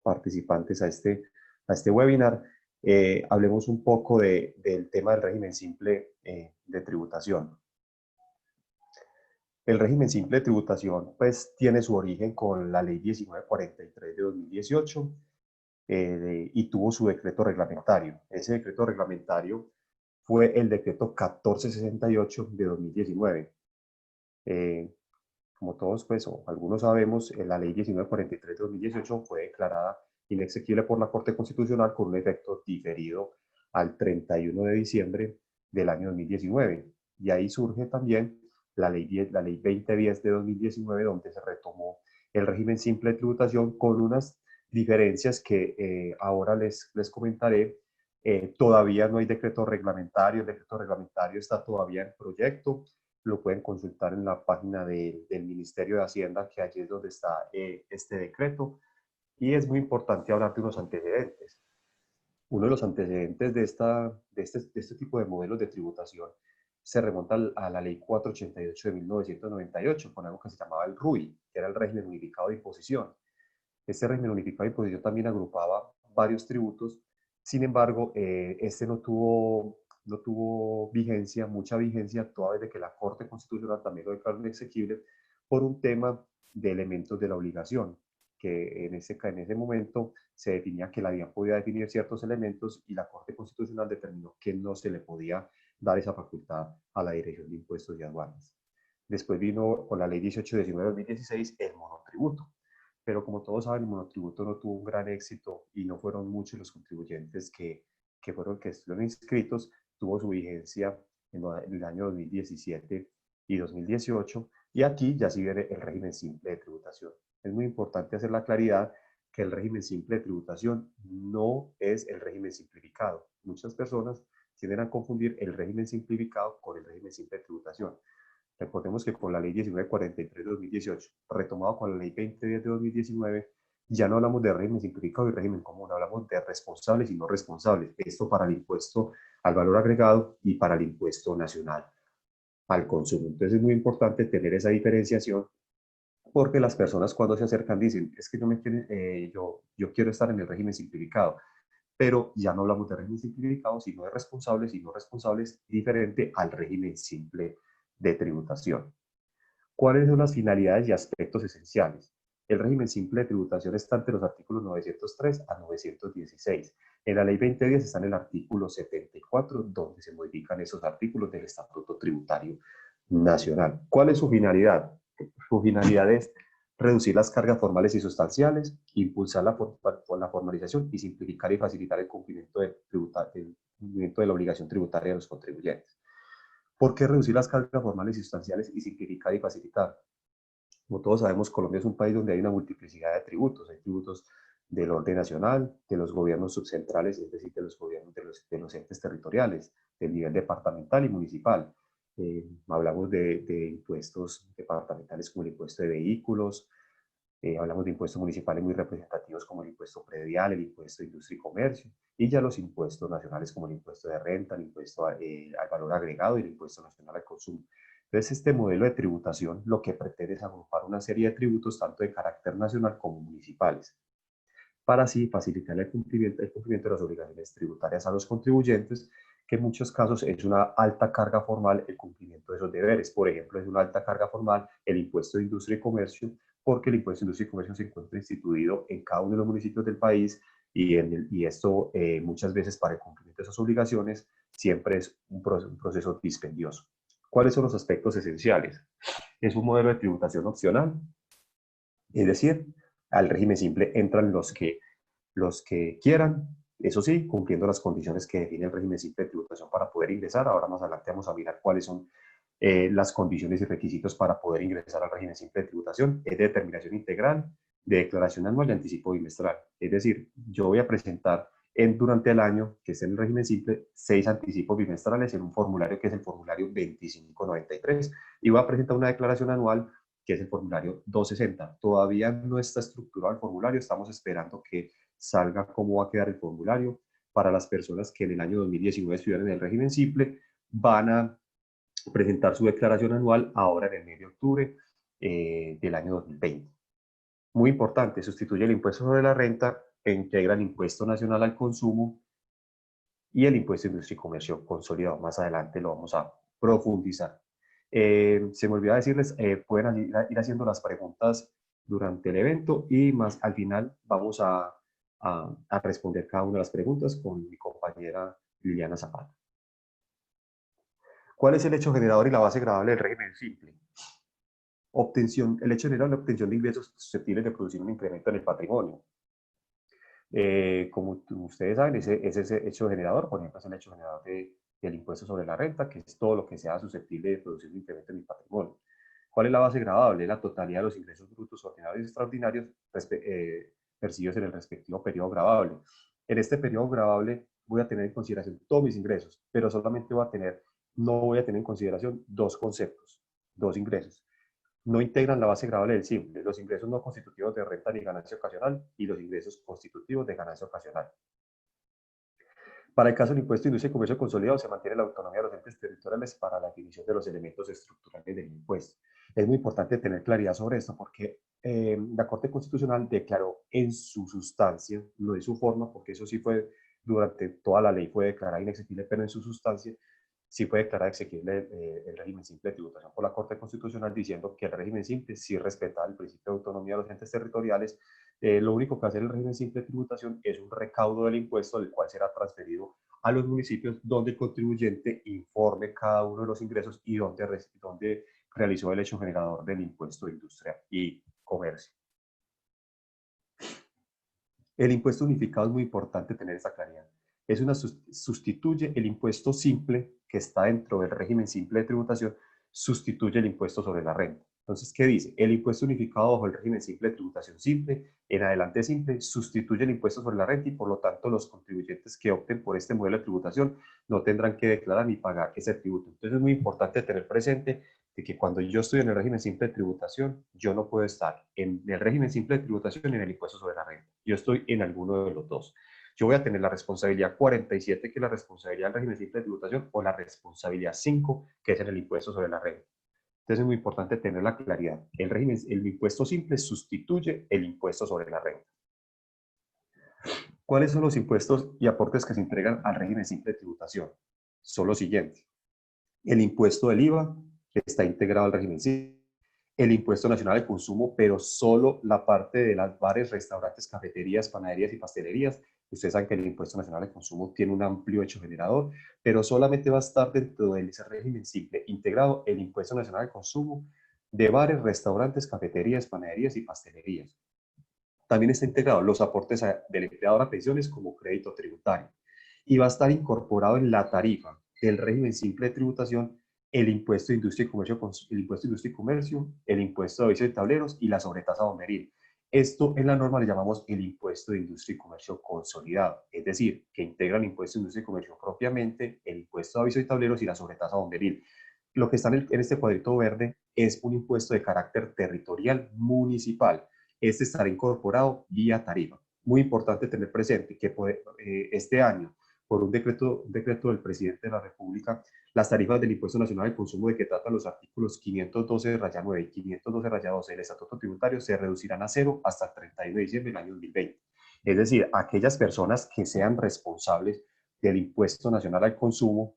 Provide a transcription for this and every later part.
participantes a este webinar. Hablemos un poco del tema del régimen simple de tributación. El régimen simple de tributación pues tiene su origen con la ley 1943 de 2018 y tuvo su decreto reglamentario. Ese decreto reglamentario fue el decreto 1468 de 2019. Como todos pues o algunos sabemos, la ley 1943 de 2018 fue declarada inexequible por la Corte Constitucional con un efecto diferido al 31 de diciembre del año 2019. Y ahí surge también la ley 2010 de 2019, donde se retomó el régimen simple de tributación con unas diferencias que ahora les comentaré. Todavía no hay decreto reglamentario, el decreto reglamentario está todavía en proyecto, lo pueden consultar en la página del Ministerio de Hacienda, que allí es donde está este decreto. Y es muy importante hablar de unos antecedentes. Uno de los antecedentes de este tipo de modelos de tributación se remonta a la ley 488 de 1998, con algo que se llamaba el RUI, que era el régimen unificado de imposición. Este régimen unificado de imposición también agrupaba varios tributos. Sin embargo, este no tuvo vigencia, mucha vigencia, toda vez de que la Corte Constitucional también lo declaró inexequible por un tema de elementos de la obligación, que en ese momento se definía que la DIAN podía definir ciertos elementos y la Corte Constitucional determinó que no se le podía dar esa facultad a la Dirección de Impuestos y Aduanas. Después vino con la ley 1819 de 2016 el monotributo. Pero como todos saben, el monotributo no tuvo un gran éxito y no fueron muchos los contribuyentes que estuvieron inscritos. Tuvo su vigencia en el año 2017 y 2018, y aquí ya sí viene el régimen simple de tributación. Es muy importante hacer la claridad que el régimen simple de tributación no es el régimen simplificado. Muchas personas tienden a confundir el régimen simplificado con el régimen simple de tributación. Recordemos que con la ley 1943 de 2018, retomado con la ley 2010 de 2019, ya no hablamos de régimen simplificado y régimen común, hablamos de responsables y no responsables. Esto para el impuesto al valor agregado y para el impuesto nacional al consumo. Entonces es muy importante tener esa diferenciación, porque las personas cuando se acercan dicen, es que yo quiero estar en el régimen simplificado, pero ya no hablamos de régimen simplificado, sino de responsables y no responsables, diferente al régimen simple de tributación. ¿Cuáles son las finalidades y aspectos esenciales? El régimen simple de tributación está entre los artículos 903 a 916. En la ley 2010 está en el artículo 74, donde se modifican esos artículos del Estatuto Tributario Nacional. ¿Cuál es su finalidad? Su finalidad es reducir las cargas formales y sustanciales, impulsar la formalización y simplificar y facilitar el cumplimiento de la obligación tributaria de los contribuyentes. ¿Por qué reducir las cargas formales y sustanciales y simplificar y facilitar? Como todos sabemos, Colombia es un país donde hay una multiplicidad de tributos. Hay tributos del orden nacional, de los gobiernos subcentrales, es decir, de los gobiernos de los entes territoriales, del nivel departamental y municipal. Hablamos de impuestos departamentales como el impuesto de vehículos, hablamos de impuestos municipales muy representativos como el impuesto predial, el impuesto de industria y comercio, y ya los impuestos nacionales como el impuesto de renta, el impuesto al valor agregado y el impuesto nacional al consumo. Entonces, este modelo de tributación lo que pretende es agrupar una serie de tributos tanto de carácter nacional como municipales, para así facilitar el cumplimiento de las obligaciones tributarias a los contribuyentes, que en muchos casos es una alta carga formal el cumplimiento de esos deberes. Por ejemplo, es una alta carga formal el impuesto de industria y comercio, porque el impuesto de industria y comercio se encuentra instituido en cada uno de los municipios del país, y esto muchas veces para el cumplimiento de esas obligaciones siempre es un proceso dispendioso. ¿Cuáles son los aspectos esenciales? Es un modelo de tributación opcional, es decir, al régimen simple entran los que quieran, eso sí, cumpliendo las condiciones que define el régimen simple de tributación para poder ingresar. Ahora más adelante vamos a mirar cuáles son las condiciones y requisitos para poder ingresar al régimen simple de tributación. Es de determinación integral, de declaración anual y anticipo bimestral. Es decir, yo voy a presentar durante el año, que esté en el régimen simple, 6 anticipos bimestrales en un formulario que es el formulario 2593, y voy a presentar una declaración anual que es el formulario 260. Todavía no está estructurado el formulario, estamos esperando que salga cómo va a quedar el formulario. Para las personas que en el año 2019 estuvieron en el régimen simple, van a presentar su declaración anual ahora en el mes de octubre del año 2020. Muy importante, sustituye el impuesto sobre la renta integra el impuesto nacional al consumo y el impuesto de industria y comercio consolidado. Más adelante lo vamos a profundizar. Se me olvidó decirles, pueden ir haciendo las preguntas durante el evento y más al final vamos a responder cada una de las preguntas con mi compañera Liliana Zapata. ¿Cuál es el hecho generador y la base gravable del régimen simple? El hecho generador es la obtención de ingresos susceptibles de producir un incremento en el patrimonio. Como ustedes saben, ese hecho generador, por ejemplo, es el hecho generador del impuesto sobre la renta, que es todo lo que sea susceptible de producir un incremento en mi patrimonio. ¿Cuál es la base gravable? La totalidad de los ingresos brutos ordinarios y extraordinarios percibidos en el respectivo periodo gravable. En este periodo gravable voy a tener en consideración todos mis ingresos, pero solamente no voy a tener en consideración dos conceptos, dos ingresos. No integran la base gravable del simple, los ingresos no constitutivos de renta ni ganancia ocasional y los ingresos constitutivos de ganancia ocasional. Para el caso del impuesto de industria y comercio consolidado, se mantiene la autonomía de los entes territoriales para la definición de los elementos estructurales del impuesto. Es muy importante tener claridad sobre esto porque la Corte Constitucional declaró en su sustancia, no en su forma, porque eso sí fue durante toda la ley fue declarada inexequible, pero en su sustancia sí fue declarada exequible el régimen simple de tributación por la Corte Constitucional, diciendo que el régimen simple sí respetaba el principio de autonomía de los entes territoriales. Lo único que hace el régimen simple de tributación es un recaudo del impuesto, el cual será transferido a los municipios donde el contribuyente informe cada uno de los ingresos y donde realizó el hecho generador del impuesto de industria y comercio. El impuesto unificado es muy importante tener esa claridad. Sustituye el impuesto simple que está dentro del régimen simple de tributación, sustituye el impuesto sobre la renta. Entonces, ¿qué dice? El impuesto unificado bajo el régimen simple de tributación simple, en adelante simple, sustituye el impuesto sobre la renta y por lo tanto los contribuyentes que opten por este modelo de tributación no tendrán que declarar ni pagar ese tributo. Entonces es muy importante tener presente de que cuando yo estoy en el régimen simple de tributación, yo no puedo estar en el régimen simple de tributación y en el impuesto sobre la renta. Yo estoy en alguno de los dos. Yo voy a tener la responsabilidad 47, que es la responsabilidad del régimen simple de tributación, o la responsabilidad 5, que es en el impuesto sobre la renta. Entonces es muy importante tener la claridad. El impuesto simple sustituye el impuesto sobre la renta. ¿Cuáles son los impuestos y aportes que se entregan al régimen simple de tributación? Son los siguientes. El impuesto del IVA, que está integrado al régimen simple. El impuesto nacional de consumo, pero solo la parte de las bares, restaurantes, cafeterías, panaderías y pastelerías. Ustedes saben que el impuesto nacional de consumo tiene un amplio hecho generador, pero solamente va a estar dentro de ese régimen simple integrado el impuesto nacional de consumo de bares, restaurantes, cafeterías, panaderías y pastelerías. También está integrado los aportes del empleador a pensiones como crédito tributario. Y va a estar incorporado en la tarifa del régimen simple de tributación el impuesto de industria y comercio, el impuesto de avisos de tableros y la sobretasa bomberil. Esto en la norma le llamamos el impuesto de industria y comercio consolidado, es decir, que integra el impuesto de industria y comercio propiamente, el impuesto de avisos y tableros y la sobretasa bomberil. Lo que está en este cuadrito verde es un impuesto de carácter territorial municipal. Este estará incorporado vía tarifa. Muy importante tener presente que este año, por un decreto del presidente de la República, las tarifas del Impuesto Nacional de Consumo de que tratan los artículos 512-9 y 512-12 del Estatuto Tributario se reducirán a cero hasta el 31 de diciembre del año 2020. Es decir, aquellas personas que sean responsables del Impuesto Nacional al Consumo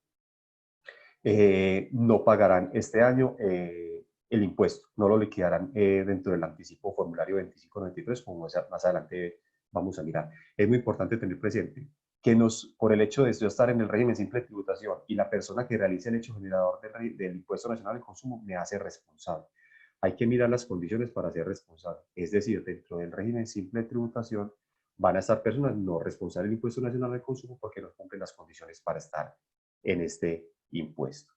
no pagarán este año el impuesto, no lo liquidarán dentro del anticipo formulario 2593, como más adelante vamos a mirar. Es muy importante tener presente que por el hecho de yo estar en el régimen simple de tributación y la persona que realice el hecho generador del Impuesto Nacional de Consumo me hace responsable. Hay que mirar las condiciones para ser responsable. Es decir, dentro del régimen simple de tributación van a estar personas no responsables del Impuesto Nacional de Consumo porque no cumplen las condiciones para estar en este impuesto.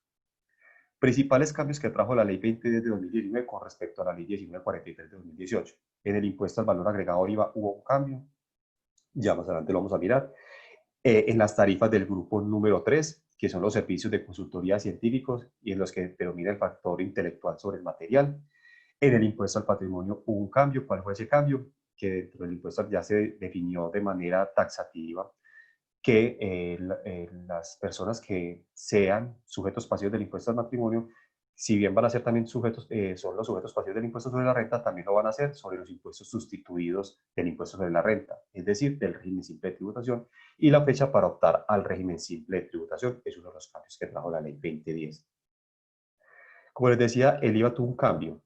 Principales cambios que trajo la Ley 2010 de 2019 con respecto a la Ley 1943 de 2018. En el impuesto al valor agregado IVA hubo un cambio, ya más adelante lo vamos a mirar. En las tarifas del grupo número 3, que son los servicios de consultoría científicos y en los que predomina el factor intelectual sobre el material. En el impuesto al patrimonio hubo un cambio. ¿Cuál fue ese cambio? Que dentro del impuesto ya se definió de manera taxativa que las personas que sean sujetos pasivos del impuesto al patrimonio si bien van a ser también sujetos, son los sujetos pasivos del impuesto sobre la renta, también lo van a hacer sobre los impuestos sustituidos del impuesto sobre la renta, es decir, del régimen simple de tributación, y la fecha para optar al régimen simple de tributación es uno de los cambios que trajo la ley 2010. Como les decía, el IVA tuvo un cambio.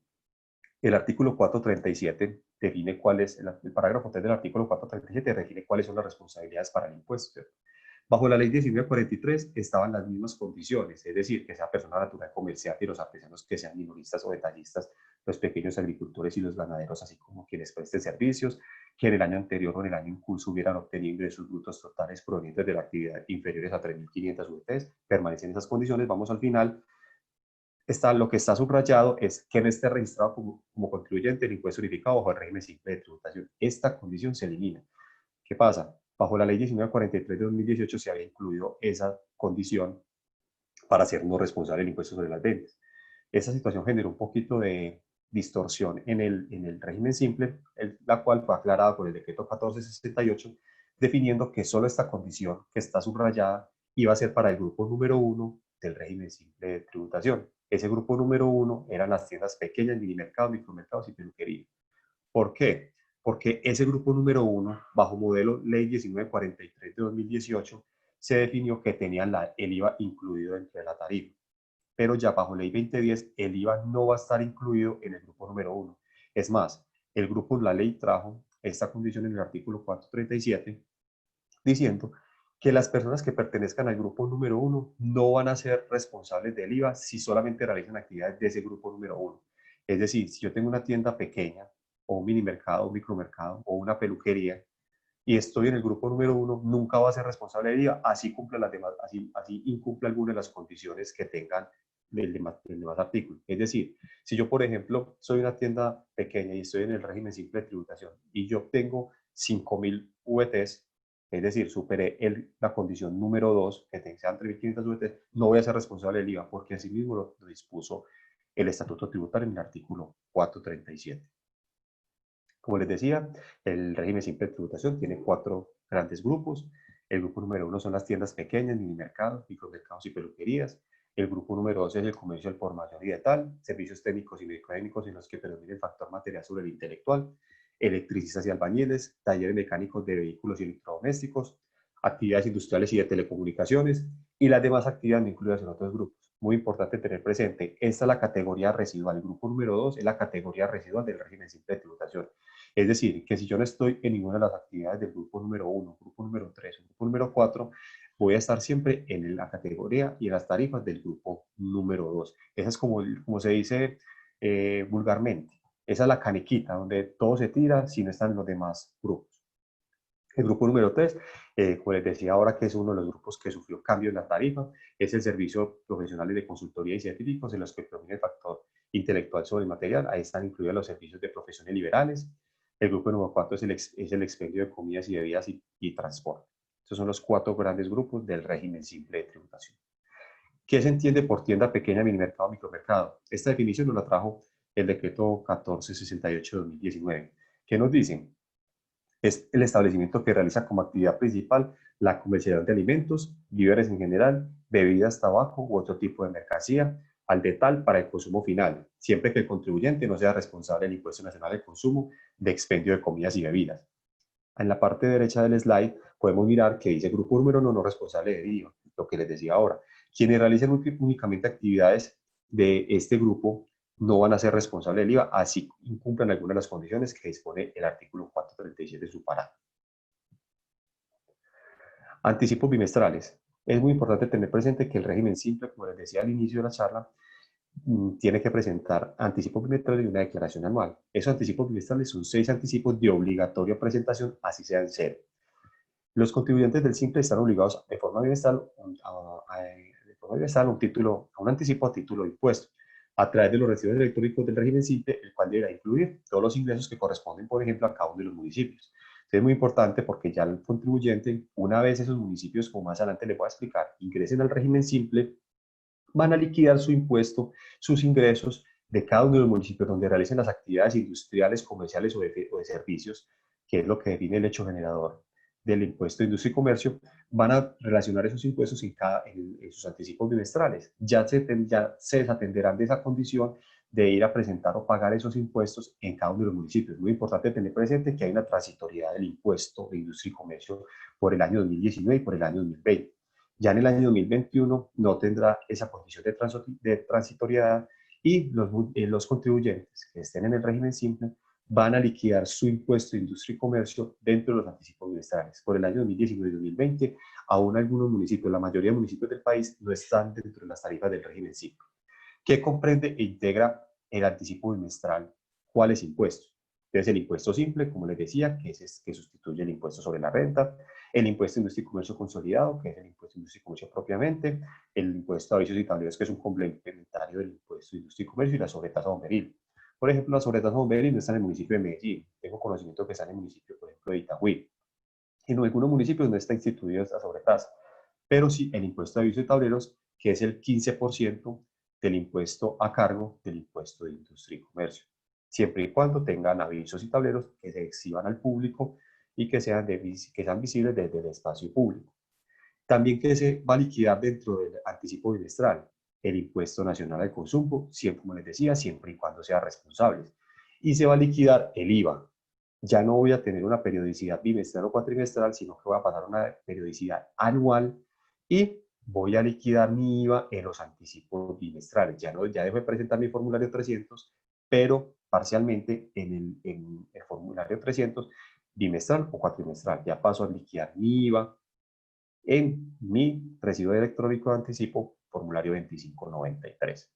El artículo 437 define cuál es, el parágrafo 3 del artículo 437 define cuáles son las responsabilidades para el impuesto. Bajo la ley 1943 estaban las mismas condiciones, es decir, que sea persona natural comercial y los artesanos que sean minoristas o detallistas, los pequeños agricultores y los ganaderos, así como quienes presten servicios, que en el año anterior o en el año en curso hubieran obtenido ingresos brutos totales provenientes de la actividad inferiores a 3.500 UTs, permanecen esas condiciones. Vamos al final. Lo que está subrayado es que no esté registrado como contribuyente el impuesto unificado bajo el régimen simple de tributación. Esta condición se elimina. ¿Qué pasa? Bajo la ley 1943 de 2018 se había incluido esa condición para ser no responsable del impuesto sobre las ventas. Esa situación generó un poquito de distorsión en el régimen simple, la cual fue aclarada por el decreto 1468, definiendo que solo esta condición que está subrayada iba a ser para el grupo número 1 del régimen simple de tributación. Ese grupo número 1 eran las tiendas pequeñas, minimercados, micromercados y peluquería. ¿Por qué? Porque ese grupo número 1, bajo modelo ley 1943 de 2018, se definió que tenían el IVA incluido dentro de la tarifa. Pero ya bajo ley 2010, el IVA no va a estar incluido en el grupo número 1. Es más, la ley trajo esta condición en el artículo 437, diciendo que las personas que pertenezcan al grupo número 1 no van a ser responsables del IVA si solamente realizan actividades de ese grupo número 1. Es decir, si yo tengo una tienda pequeña, o un mini mercado, un micromercado, o una peluquería, y estoy en el grupo número 1, nunca va a ser responsable del IVA, así cumpla las demás, así incumple alguna de las condiciones que tengan del demás artículo. Es decir, si yo, por ejemplo, soy una tienda pequeña y estoy en el régimen simple de tributación y yo obtengo 5.000 VTs, es decir, superé la condición número 2, que sean 3.500 VTs, no voy a ser responsable del IVA, porque así mismo lo dispuso el Estatuto Tributario en el artículo 437. Como les decía, el régimen simple de tributación tiene 4 grandes grupos. El grupo número 1 son las tiendas pequeñas, mini mercados, micromercados y peluquerías. El grupo número 2 es el comercio al por mayor y de tal, servicios técnicos y médico-técnicos en los que predomina el factor material sobre el intelectual, electricistas y albañiles, talleres mecánicos de vehículos y electrodomésticos, actividades industriales y de telecomunicaciones, y las demás actividades no incluidas en otros grupos. Muy importante tener presente, esta es la categoría residual. El grupo número 2 es la categoría residual del régimen simple de tributación. Es decir, que si yo no estoy en ninguna de las actividades del grupo número 1, grupo número 3, grupo número 4, voy a estar siempre en la categoría y en las tarifas del grupo número 2. Esa es como se dice vulgarmente. Esa es la canequita donde todo se tira si no están los demás grupos. El grupo número 3, como les decía ahora, que es uno de los grupos que sufrió cambio en la tarifa, es el servicio profesional de consultoría y científicos en los que predomina el factor intelectual sobre el material. Ahí están incluidos los servicios de profesiones liberales. El grupo número 4 es el expendio de comidas y bebidas y transporte. Estos son los 4 grandes grupos del régimen simple de tributación. ¿Qué se entiende por tienda pequeña, mini mercado, micromercado? Esta definición nos la trajo el decreto 1468 de 2019. ¿Qué nos dicen? Es el establecimiento que realiza como actividad principal la comercialización de alimentos, víveres en general, bebidas, tabaco u otro tipo de mercancía al detal para el consumo final, siempre que el contribuyente no sea responsable del impuesto nacional de consumo de expendio de comidas y bebidas. En la parte derecha del slide podemos mirar que dice grupo número 1 no responsable de IVA, lo que les decía ahora. Quienes realicen únicamente actividades de este grupo no van a ser responsables del IVA, así incumplan algunas de las condiciones que dispone el artículo 437 de su parámetro. Anticipos bimestrales. Es muy importante tener presente que el régimen simple, como les decía al inicio de la charla, tiene que presentar anticipos bimestrales y una declaración anual. Esos anticipos bimestrales son 6 anticipos de obligatoria presentación, así sean 0. Los contribuyentes del simple están obligados de forma bimestral a un anticipo a título de impuesto a través de los recibos electrónicos del régimen simple, el cual deberá incluir todos los ingresos que corresponden, por ejemplo, a cada uno de los municipios. Entonces es muy importante porque ya el contribuyente, una vez esos municipios, como más adelante les voy a explicar, ingresen al régimen simple, van a liquidar su impuesto, sus ingresos de cada uno de los municipios donde realicen las actividades industriales, comerciales o de servicios, que es lo que define el hecho generador del impuesto de industria y comercio, van a relacionar esos impuestos en sus anticipos bimestrales. Ya se desatenderán de esa condición de ir a presentar o pagar esos impuestos en cada uno de los municipios. Es muy importante tener presente que hay una transitoriedad del impuesto de industria y comercio por el año 2019 y por el año 2020. Ya en el año 2021 no tendrá esa condición de transitoriedad y los contribuyentes que estén en el régimen simple van a liquidar su impuesto de industria y comercio dentro de los anticipos bimestrales. Por el año 2019 y 2020, aún algunos municipios, la mayoría de municipios del país, no están dentro de las tarifas del régimen simple. ¿Qué comprende e integra el anticipo bimestral? ¿Cuáles impuestos? Entonces, el impuesto simple, como les decía, que sustituye el impuesto sobre la renta, el impuesto de industria y comercio consolidado, que es el impuesto de industria y comercio propiamente, el impuesto a avisos y tableros, que es un complementario del impuesto de industria y comercio, y la sobretasa bomberil. Por ejemplo, la sobretasa bomberil no está en el municipio de Medellín. Tengo conocimiento que está en el municipio, por ejemplo, de Itagüí. En algunos municipios no está instituida esta sobretasa, pero sí el impuesto de avisos y tableros, que es el 15% del impuesto a cargo del impuesto de industria y comercio, siempre y cuando tengan avisos y tableros que se exhiban al público y que sean visibles desde el espacio público. También que se va a liquidar dentro del anticipo bimestral el impuesto nacional al consumo, siempre, como les decía, siempre y cuando sean responsables. Y se va a liquidar el IVA. Ya no voy a tener una periodicidad bimestral o cuatrimestral, sino que voy a pasar a una periodicidad anual y voy a liquidar mi IVA en los anticipos bimestrales. Ya dejo de presentar mi formulario 300, pero parcialmente en el formulario 300 bimestral o cuatrimestral. Ya paso a liquidar mi IVA en mi recibo electrónico de anticipo, formulario 2593.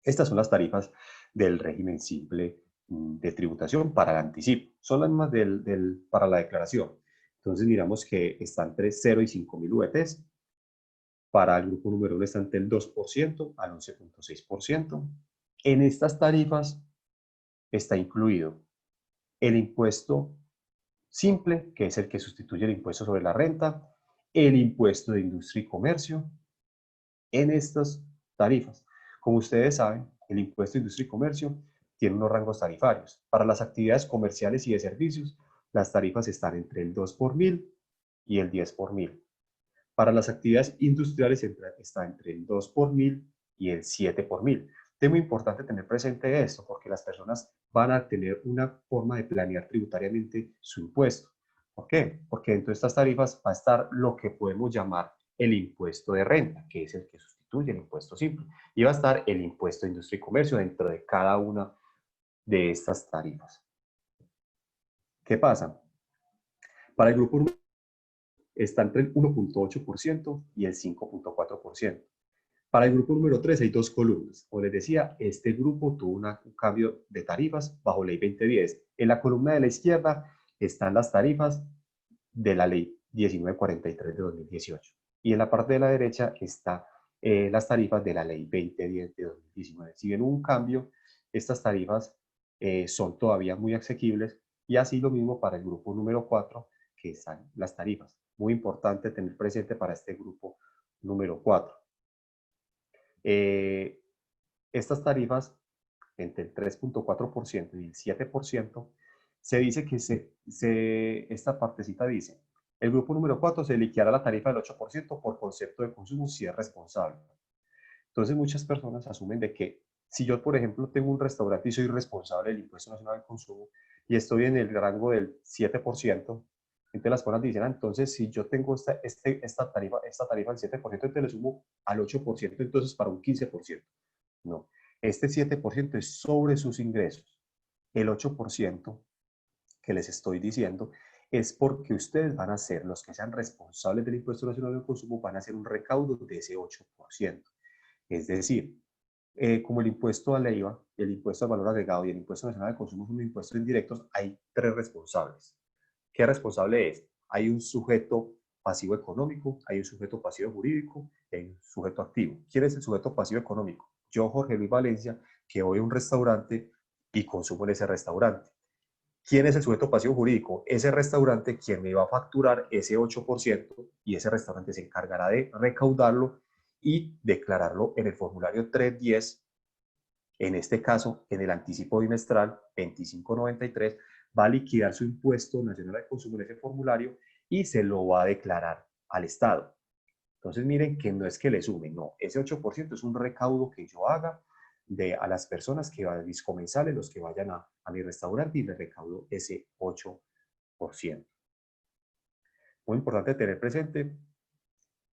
Estas son las tarifas del régimen simple de tributación para el anticipo. Son las mismas para la declaración. Entonces miramos que están entre 0 y 5.000 VTs. Para el grupo número 1 está entre el 2% al 11.6%. En estas tarifas está incluido el impuesto simple, que es el que sustituye el impuesto sobre la renta, el impuesto de industria y comercio en estas tarifas. Como ustedes saben, el impuesto de industria y comercio tiene unos rangos tarifarios. Para las actividades comerciales y de servicios, las tarifas están entre el 2 por mil y el 10 por mil. Para las actividades industriales está entre el 2 por mil y el 7 por mil. Es muy importante tener presente esto porque las personas van a tener una forma de planear tributariamente su impuesto. ¿Por qué? Porque dentro de estas tarifas va a estar lo que podemos llamar el impuesto de renta, que es el que sustituye el impuesto simple. Y va a estar el impuesto de industria y comercio dentro de cada una de estas tarifas. ¿Qué pasa? Para el grupo está entre el 1.8% y el 5.4%. Para el grupo número 3 hay dos columnas. Como les decía, este grupo tuvo un cambio de tarifas bajo ley 2010. En la columna de la izquierda están las tarifas de la ley 1943 de 2018. Y en la parte de la derecha están las tarifas de la ley 2010 de 2019. Si bien hubo un cambio, estas tarifas son todavía muy asequibles y así lo mismo para el grupo número 4, que están las tarifas. Muy importante tener presente para este grupo número 4. Estas tarifas, entre el 3.4% y el 7%, se dice que esta partecita dice, el grupo número 4 se liquidará la tarifa del 8% por concepto de consumo si es responsable. Entonces muchas personas asumen de que si yo, por ejemplo, tengo un restaurante y soy responsable del impuesto nacional al consumo y estoy en el rango del 7%, entonces las personas dicen, entonces si yo tengo esta tarifa del 7%, entonces le sumo al 8%, entonces para un 15%. No, este 7% es sobre sus ingresos. El 8% que les estoy diciendo es porque ustedes van a ser, los que sean responsables del impuesto nacional al consumo, van a hacer un recaudo de ese 8%. Es decir, como el impuesto a la IVA, el impuesto al valor agregado y el impuesto nacional al consumo son impuestos indirectos, hay tres responsables. ¿Qué responsable es? Hay un sujeto pasivo económico, hay un sujeto pasivo jurídico y hay un sujeto activo. ¿Quién es el sujeto pasivo económico? Yo, Jorge Luis Valencia, que voy a un restaurante y consumo en ese restaurante. ¿Quién es el sujeto pasivo jurídico? Ese restaurante, quien me va a facturar ese 8% y ese restaurante se encargará de recaudarlo y declararlo en el formulario 310, en este caso, en el anticipo bimestral 2593, va a liquidar su impuesto nacional al consumo en ese formulario y se lo va a declarar al Estado. Entonces miren que no es que le sumen, no, ese 8% es un recaudo que yo haga a las personas que van, mis comensales, los que vayan a mi restaurante, y les recaudo ese 8%. Muy importante tener presente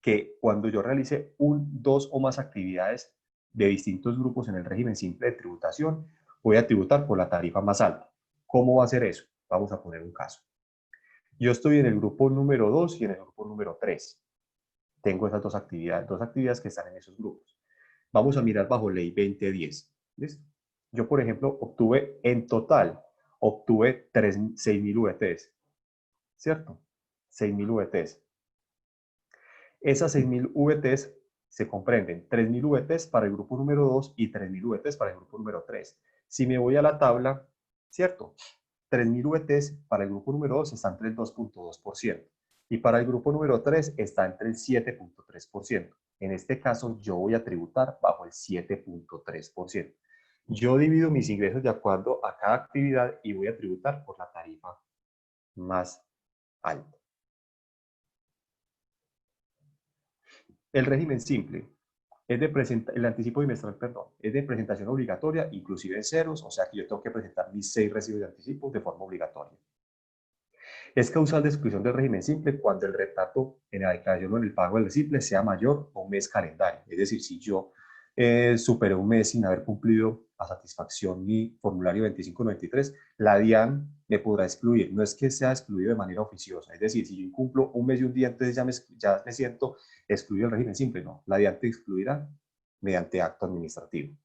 que cuando yo realice dos o más actividades de distintos grupos en el régimen simple de tributación, voy a tributar por la tarifa más alta. ¿Cómo va a ser eso? Vamos a poner un caso. Yo estoy en el grupo número 2 y en el grupo número 3. Tengo esas dos actividades que están en esos grupos. Vamos a mirar bajo ley 2010. ¿Listo? Yo, por ejemplo, obtuve 6.000 VTs, ¿cierto? 6.000 VTs. Esas 6.000 VTs se comprenden 3.000 VTs para el grupo número 2 y 3.000 VTs para el grupo número 3. Si me voy a la tabla, ¿cierto? 3.000 VTs para el grupo número 2 está entre el 2.2% y para el grupo número 3 está entre el 7.3%. En este caso, yo voy a tributar bajo el 7.3%. Yo divido mis ingresos de acuerdo a cada actividad y voy a tributar por la tarifa más alta. El régimen simple es el anticipo bimestral, perdón, es de presentación obligatoria, inclusive en ceros, o sea que yo tengo que presentar mis 6 recibos de anticipo de forma obligatoria. Es causal de exclusión del régimen simple cuando el retrato en la declaración o en el pago del simple sea mayor a un mes calendario. Es decir, si yo superé un mes sin haber cumplido a satisfacción mi formulario 2593, la DIAN me podrá excluir. No es que sea excluido de manera oficiosa. Es decir, si yo incumplo un mes y un día, entonces ya me siento excluido del régimen simple. No, la DIAN te excluirá mediante acto administrativo.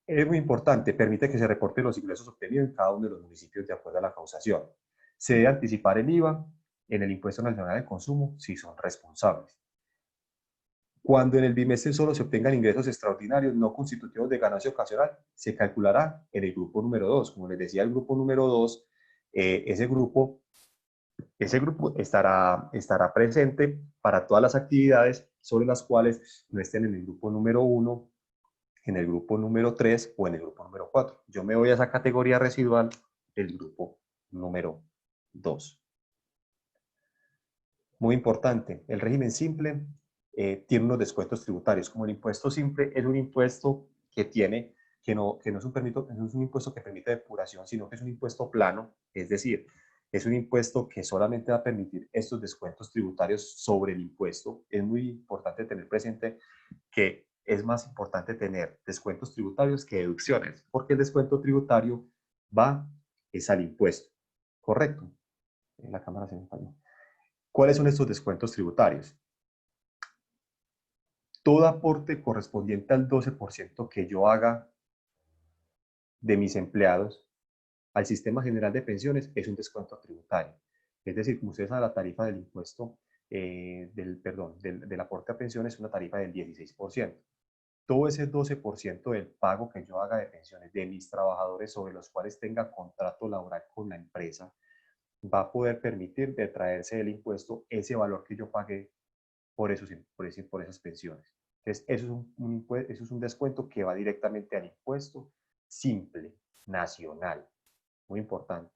Es muy importante, permite que se reporten los ingresos obtenidos en cada uno de los municipios de acuerdo a la causación. Se debe anticipar el IVA en el Impuesto Nacional de Consumo si son responsables. Cuando en el bimestre solo se obtengan ingresos extraordinarios no constitutivos de ganancia ocasional, se calculará en el grupo número 2. Como les decía, el grupo número 2, ese grupo estará presente para todas las actividades sobre las cuales no estén en el grupo número 1, en el grupo número 3 o en el grupo número 4. Yo me voy a esa categoría residual del grupo número 2. Muy importante, el régimen simple tiene unos descuentos tributarios. Como el impuesto simple es un impuesto que no es un impuesto que permite depuración, sino que es un impuesto plano, es decir, es un impuesto que solamente va a permitir estos descuentos tributarios sobre el impuesto. Es muy importante tener presente que es más importante tener descuentos tributarios que deducciones, porque el descuento tributario es al impuesto, ¿correcto? En la cámara se me falló. ¿Cuáles son estos descuentos tributarios? Todo aporte correspondiente al 12% que yo haga de mis empleados al Sistema General de Pensiones es un descuento tributario. Es decir, como ustedes saben, la tarifa del impuesto del aporte a pensiones es una tarifa del 16%. Todo ese 12% del pago que yo haga de pensiones de mis trabajadores sobre los cuales tenga contrato laboral con la empresa va a poder permitir detraerse del impuesto ese valor que yo pagué por esas pensiones. Entonces, eso es un descuento que va directamente al impuesto simple nacional. Muy importante,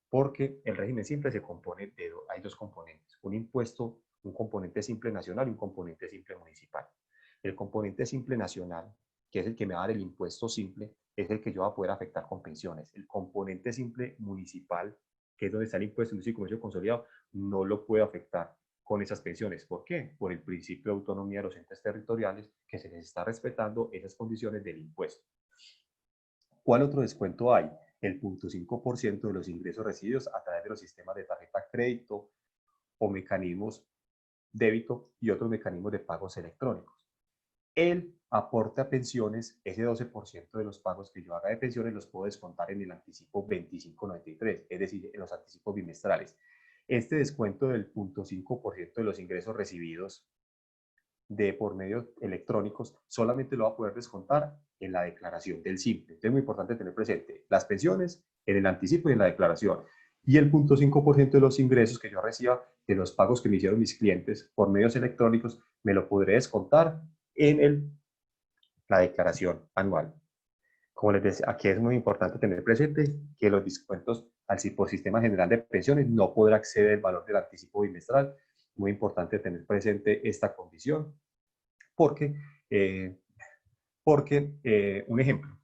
porque el régimen simple se compone hay dos componentes, un componente simple nacional y un componente simple municipal. El componente simple nacional, que es el que me va a dar el impuesto simple, es el que yo voy a poder afectar con pensiones. El componente simple municipal, que es donde está el impuesto de comercio consolidado, no lo puede afectar con esas pensiones. ¿Por qué? Por el principio de autonomía de los entes territoriales, que se les está respetando esas condiciones del impuesto. ¿Cuál otro descuento hay? El 0.5% de los ingresos recibidos a través de los sistemas de tarjeta crédito o mecanismos débito y otros mecanismos de pagos electrónicos. El aporte a pensiones, ese 12% de los pagos que yo haga de pensiones los puedo descontar en el anticipo 2593, es decir, en los anticipos bimestrales. Este descuento del 0.5% de los ingresos recibidos por medios electrónicos solamente lo va a poder descontar en la declaración del simple. Entonces es muy importante tener presente las pensiones en el anticipo y en la declaración. Y el 0.5% de los ingresos que yo reciba de los pagos que me hicieron mis clientes por medios electrónicos me lo podré descontar en la declaración anual. Como les decía, aquí es muy importante tener presente que los descuentos por Sistema General de Pensiones no podrá exceder el valor del anticipo bimestral. Muy importante tener presente esta condición porque, eh, un ejemplo,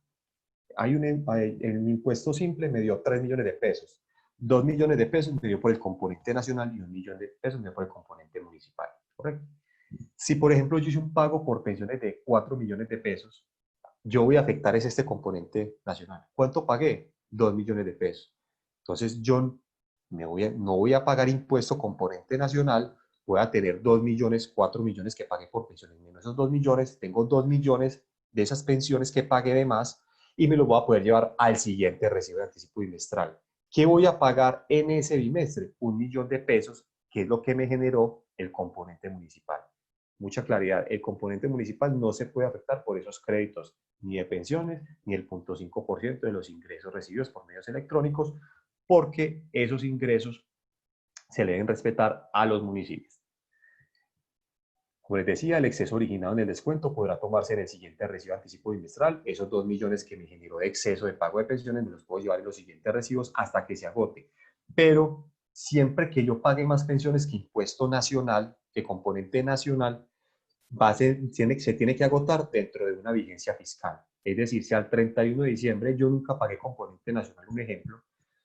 el impuesto simple me dio 3 millones de pesos. 2 millones de pesos me dio por el componente nacional y 1 millón de pesos me dio por el componente municipal. ¿Correcto? Si, por ejemplo, yo hice un pago por pensiones de 4 millones de pesos, yo voy a afectar este componente nacional. ¿Cuánto pagué? 2 millones de pesos. Entonces, yo no voy a pagar impuesto componente nacional, voy a tener 2 millones, 4 millones que pagué por pensiones. Menos esos 2 millones, tengo 2 millones de esas pensiones que pagué de más y me lo voy a poder llevar al siguiente recibo de anticipo bimestral. ¿Qué voy a pagar en ese bimestre? 1 millón de pesos, que es lo que me generó el componente municipal. Mucha claridad, el componente municipal no se puede afectar por esos créditos ni de pensiones, ni el 0.5% de los ingresos recibidos por medios electrónicos, porque esos ingresos se le deben respetar a los municipios. Como les decía, el exceso originado en el descuento podrá tomarse en el siguiente recibo de anticipo bimestral. Esos 2 millones que me generó de exceso de pago de pensiones me los puedo llevar en los siguientes recibos hasta que se agote. Pero siempre que yo pague más pensiones que impuesto nacional, que componente nacional, se tiene que agotar dentro de una vigencia fiscal. Es decir, si al 31 de diciembre yo nunca pagué componente nacional, un ejemplo,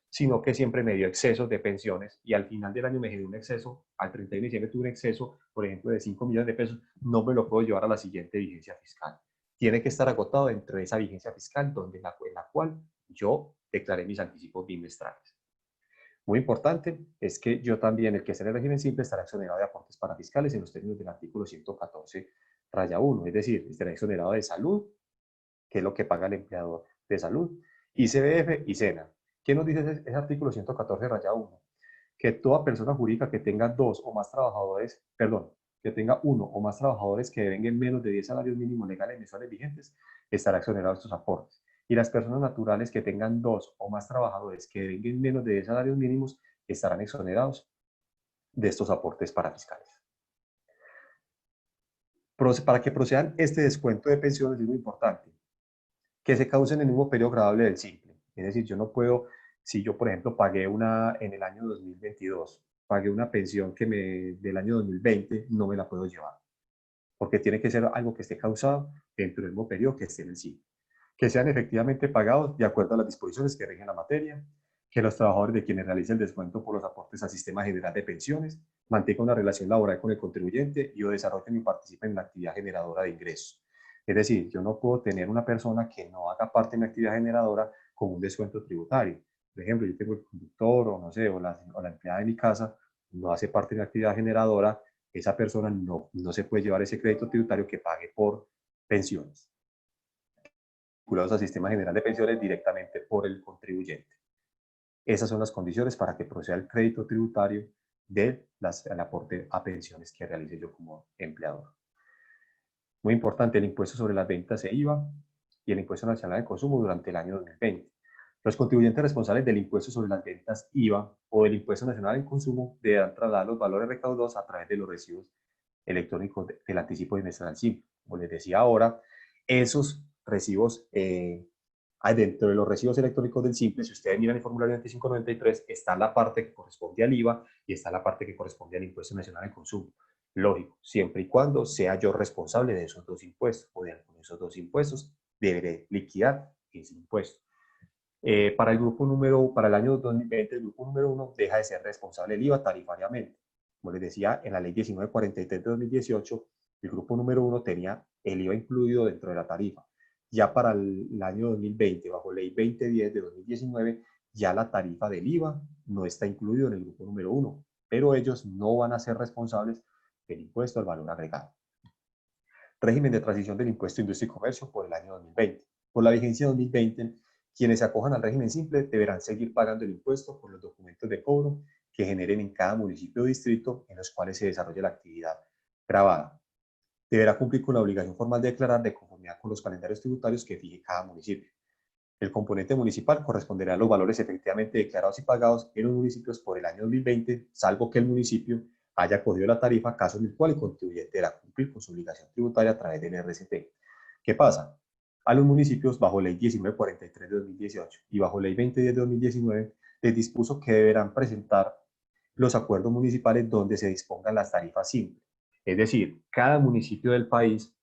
sino que siempre me dio excesos de pensiones y al final del año me generó un exceso, al 31 de diciembre tuve un exceso, por ejemplo, de 5 millones de pesos, no me lo puedo llevar a la siguiente vigencia fiscal. Tiene que estar agotado dentro de esa vigencia fiscal en la cual yo declaré mis anticipos bimestrales. Muy importante es que yo también, el que esté en el régimen simple, estará exonerado de aportes parafiscales en los términos del artículo 114, raya 1, es decir, estará exonerado de salud, que es lo que paga el empleador de salud, ICBF y SENA. ¿Qué nos dice ese artículo 114, raya 1? Que toda persona jurídica que tenga dos o más trabajadores, perdón, que tenga uno o más trabajadores que devenguen menos de 10 salarios mínimos legales mensuales vigentes, estará exonerado de estos aportes. Y las personas naturales que tengan dos o más trabajadores que devenguen menos de 10 salarios mínimos estarán exonerados de estos aportes parafiscales. Para que procedan este descuento de pensiones es muy importante que se cause en el mismo periodo gradable del simple. Es decir, yo no puedo, si yo por ejemplo pagué en el año 2022, pagué una pensión del año 2020, no me la puedo llevar, porque tiene que ser algo que esté causado dentro del mismo periodo que esté en el simple. Que sean efectivamente pagados de acuerdo a las disposiciones que rigen la materia, que los trabajadores de quienes realicen el descuento por los aportes al Sistema General de Pensiones mantengan una relación laboral con el contribuyente y o desarrollen y participen en la actividad generadora de ingresos. Es decir, yo no puedo tener una persona que no haga parte de mi actividad generadora con un descuento tributario. Por ejemplo, yo tengo el conductor o no sé, o la empleada de mi casa, no hace parte de mi actividad generadora, esa persona no se puede llevar ese crédito tributario que pague por pensiones vinculados al Sistema General de Pensiones directamente por el contribuyente. Esas son las condiciones para que proceda el crédito tributario del aporte a pensiones que realice yo como empleador. Muy importante, el impuesto sobre las ventas e IVA y el impuesto nacional de consumo durante el año 2020. Los contribuyentes responsables del impuesto sobre las ventas IVA o del impuesto nacional de consumo deberán trasladar los valores recaudados a través de los recibos electrónicos del anticipo bimestral simple. Como les decía ahora, esos recibos, dentro de los recibos electrónicos del simple, si ustedes miran el formulario 2593, está la parte que corresponde al IVA y está la parte que corresponde al impuesto nacional de consumo. Lógico, siempre y cuando sea yo responsable de esos dos impuestos o de alguno de esos dos impuestos, deberé liquidar ese impuesto. Para el año 2020, el grupo número 1 deja de ser responsable del IVA tarifariamente. Como les decía, en la ley 1943 de 2018, el grupo número 1 tenía el IVA incluido dentro de la tarifa. Ya para el año 2020, bajo ley 2010 de 2019, ya la tarifa del IVA no está incluido en el grupo número 1, pero ellos no van a ser responsables del impuesto al valor agregado. Régimen de transición del impuesto de industria y comercio por el año 2020. Por la vigencia 2020, quienes se acojan al régimen simple deberán seguir pagando el impuesto por los documentos de cobro que generen en cada municipio o distrito en los cuales se desarrolle la actividad grabada. Deberá cumplir con la obligación formal de declarar de conformidad con los calendarios tributarios que fije cada municipio. El componente municipal corresponderá a los valores efectivamente declarados y pagados en los municipios por el año 2020, salvo que el municipio haya acogido la tarifa, caso en el cual el contribuyente deberá cumplir con su obligación tributaria a través del RCT. ¿Qué pasa? a los municipios bajo Ley 1943 de 2018 y bajo Ley 2010 de 2019, les dispuso que deberán presentar los acuerdos municipales donde se dispongan las tarifas simples. Es decir, cada municipio del país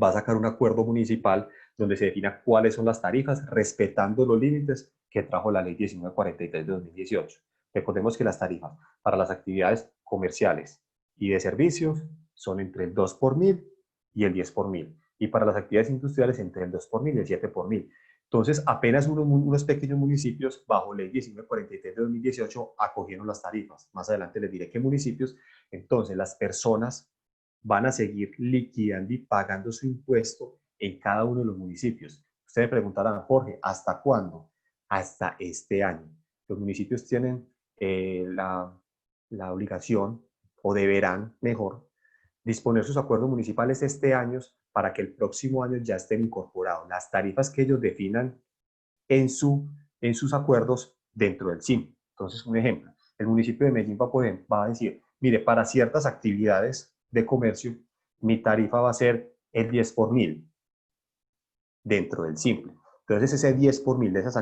va a sacar un acuerdo municipal donde se defina cuáles son las tarifas, respetando los límites que trajo la Ley 1943 de 2018. Recordemos que las tarifas para las actividades comerciales y de servicios son entre el 2 por mil y el 10 por mil. Y para las actividades industriales entre el 2 por mil y el 7 por mil. Entonces, apenas unos pequeños municipios, bajo Ley 1943 de 2018, acogieron las tarifas. Más adelante les diré qué municipios. Entonces, las personas van a seguir liquidando y pagando su impuesto en cada uno de los municipios. Ustedes me preguntarán, Jorge, ¿hasta cuándo? Hasta este año. Los municipios tienen la obligación, o deberán, mejor, disponer sus acuerdos municipales este año para que el próximo año ya estén incorporados las tarifas que ellos definan en sus acuerdos dentro del SIM. Entonces, un ejemplo, el municipio de Medellín va a decir, mire, para ciertas actividades de comercio, mi tarifa va a ser el 10 por mil dentro del simple. Entonces, ese 10 por mil de esas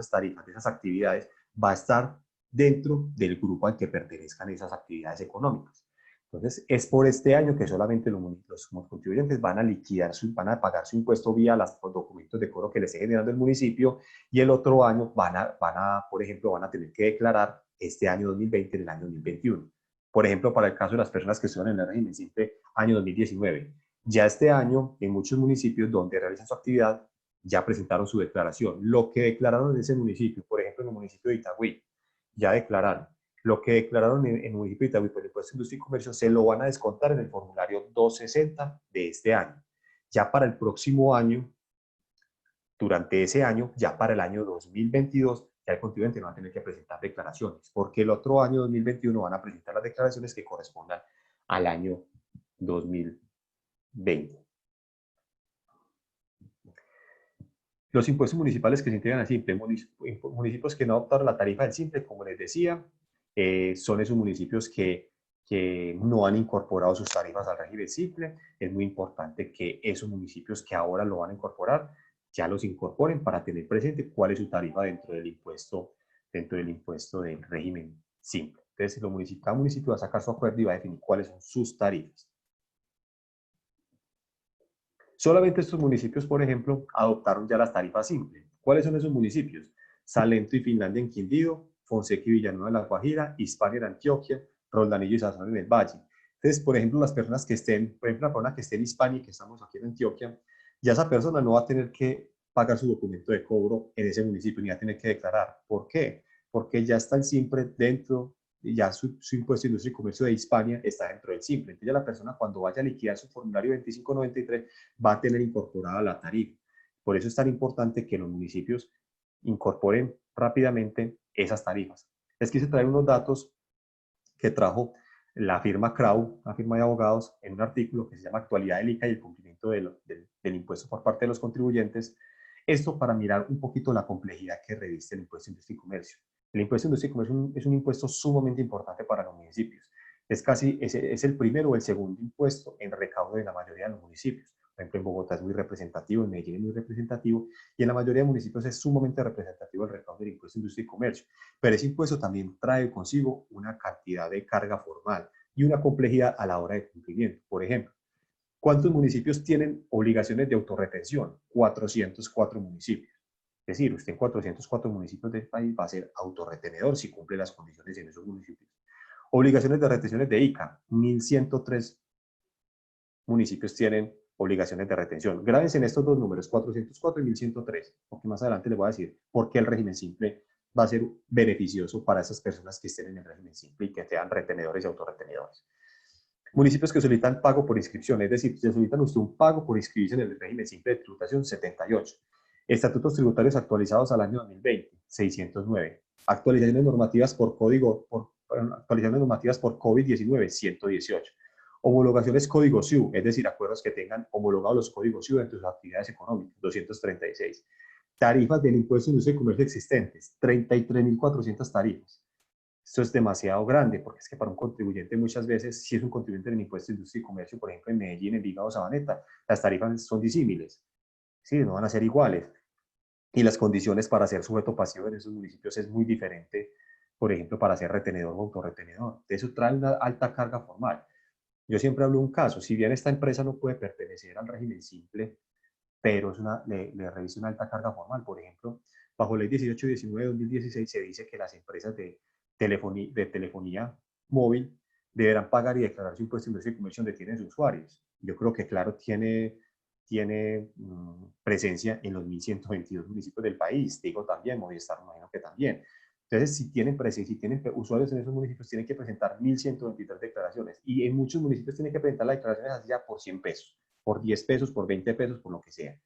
tarifas, de esas actividades, va a estar dentro del grupo al que pertenezcan esas actividades económicas. Entonces, es por este año que solamente los contribuyentes van a liquidar, van a pagar su impuesto vía los documentos de cobro que les esté generando el municipio, y el otro año por ejemplo, van a tener que declarar este año 2020 en el año 2021. Por ejemplo, para el caso de las personas que estuvieron en el régimen simple año 2019. Ya este año, en muchos municipios donde realizan su actividad, ya presentaron su declaración. Lo que declararon en ese municipio, por ejemplo, en el municipio de Itagüí, ya declararon. Lo que declararon en el municipio de Itagüí por el impuesto de industria y comercio se lo van a descontar en el formulario 260 de este año. Ya para el próximo año, durante ese año, ya para el año 2022, ya el contribuyente no va a tener que presentar declaraciones, porque el otro año 2021 van a presentar las declaraciones que correspondan al año 2020. Los impuestos municipales que se integran al simple, municipios que no adoptaron la tarifa del simple, como les decía, son esos municipios que no han incorporado sus tarifas al régimen simple. Es muy importante que esos municipios que ahora lo van a incorporar, ya los incorporen para tener presente cuál es su tarifa dentro del impuesto del régimen simple. Entonces, cada municipio va a sacar su acuerdo y va a definir cuáles son sus tarifas. Solamente estos municipios, por ejemplo, adoptaron ya las tarifas simples. ¿Cuáles son esos municipios? Salento y Finlandia en Quindío, Fonseca y Villanueva en La Guajira, Hispania en Antioquia, Roldanillo y Sazón en el Valle. Entonces, por ejemplo, las personas que estén, por ejemplo, la persona que esté en Hispania y que estamos aquí en Antioquia, ya esa persona no va a tener que pagar su documento de cobro en ese municipio, ni va a tener que declarar. ¿Por qué? Porque ya está el SIMPRE dentro, y ya su impuesto de industria y comercio de Hispania está dentro del SIMPRE. Entonces, ya la persona cuando vaya a liquidar su formulario 2593 va a tener incorporada la tarifa. Por eso es tan importante que los municipios incorporen rápidamente esas tarifas. Les quise traer unos datos que trajo la firma Crow, una firma de abogados, en un artículo que se llama Actualidad del ICA y el cumplimiento del impuesto por parte de los contribuyentes. Esto para mirar un poquito la complejidad que reviste el impuesto de industria y comercio. El impuesto de industria y comercio es un impuesto sumamente importante para los municipios. Es el primero o el segundo impuesto en recaudo de la mayoría de los municipios. Por ejemplo, en Bogotá es muy representativo, en Medellín es muy representativo, y en la mayoría de municipios es sumamente representativo el recaudo del impuesto de industria y comercio. Pero ese impuesto también trae consigo una cantidad de carga formal y una complejidad a la hora de cumplimiento. Por ejemplo, ¿cuántos municipios tienen obligaciones de autorretención? 404 municipios. Es decir, usted en 404 municipios del país va a ser autorretenedor si cumple las condiciones en esos municipios. Obligaciones de retenciones de ICA, 1.103 municipios tienen obligaciones de retención. Grábense en estos dos números, 404 y 1.103, porque más adelante les voy a decir por qué el régimen simple va a ser beneficioso para esas personas que estén en el régimen simple y que sean retenedores y autorretenedores. Municipios que solicitan pago por inscripción, es decir, se solicitan usted un pago por inscribirse en el régimen simple de tributación, 78. Estatutos tributarios actualizados al año 2020, 609. Actualizaciones normativas por COVID-19, 118. Homologaciones código SIU, es decir, acuerdos que tengan homologados los códigos SIU dentro de sus actividades económicas, 236. Tarifas del impuesto de industria y comercio existentes, 33.400 tarifas. Esto es demasiado grande, porque es que para un contribuyente muchas veces, si es un contribuyente en el impuesto de industria y comercio, por ejemplo en Medellín, en Envigado, Sabaneta, las tarifas son disímiles. ¿sí? No van a ser iguales. Y las condiciones para ser sujeto pasivo en esos municipios es muy diferente, por ejemplo, para ser retenedor o autorretenedor. De eso trae una alta carga formal. Yo siempre hablo de un caso, si bien esta empresa no puede pertenecer al régimen simple, pero le revisa una alta carga formal. Por ejemplo, bajo ley 1819 de 2016 se dice que las empresas de telefonía móvil deberán pagar y declarar su impuesto de ingreso y comercio donde tienen sus usuarios. Yo creo que Claro tiene presencia en los 1.122 municipios del país. Digo también, Movistar, me imagino que también. Entonces, si tienen presencia, si tienen usuarios en esos municipios, tienen que presentar 1.123 declaraciones. Y en muchos municipios tienen que presentar las declaraciones así ya por 100 pesos, por 10 pesos, por 20 pesos, por lo que sea.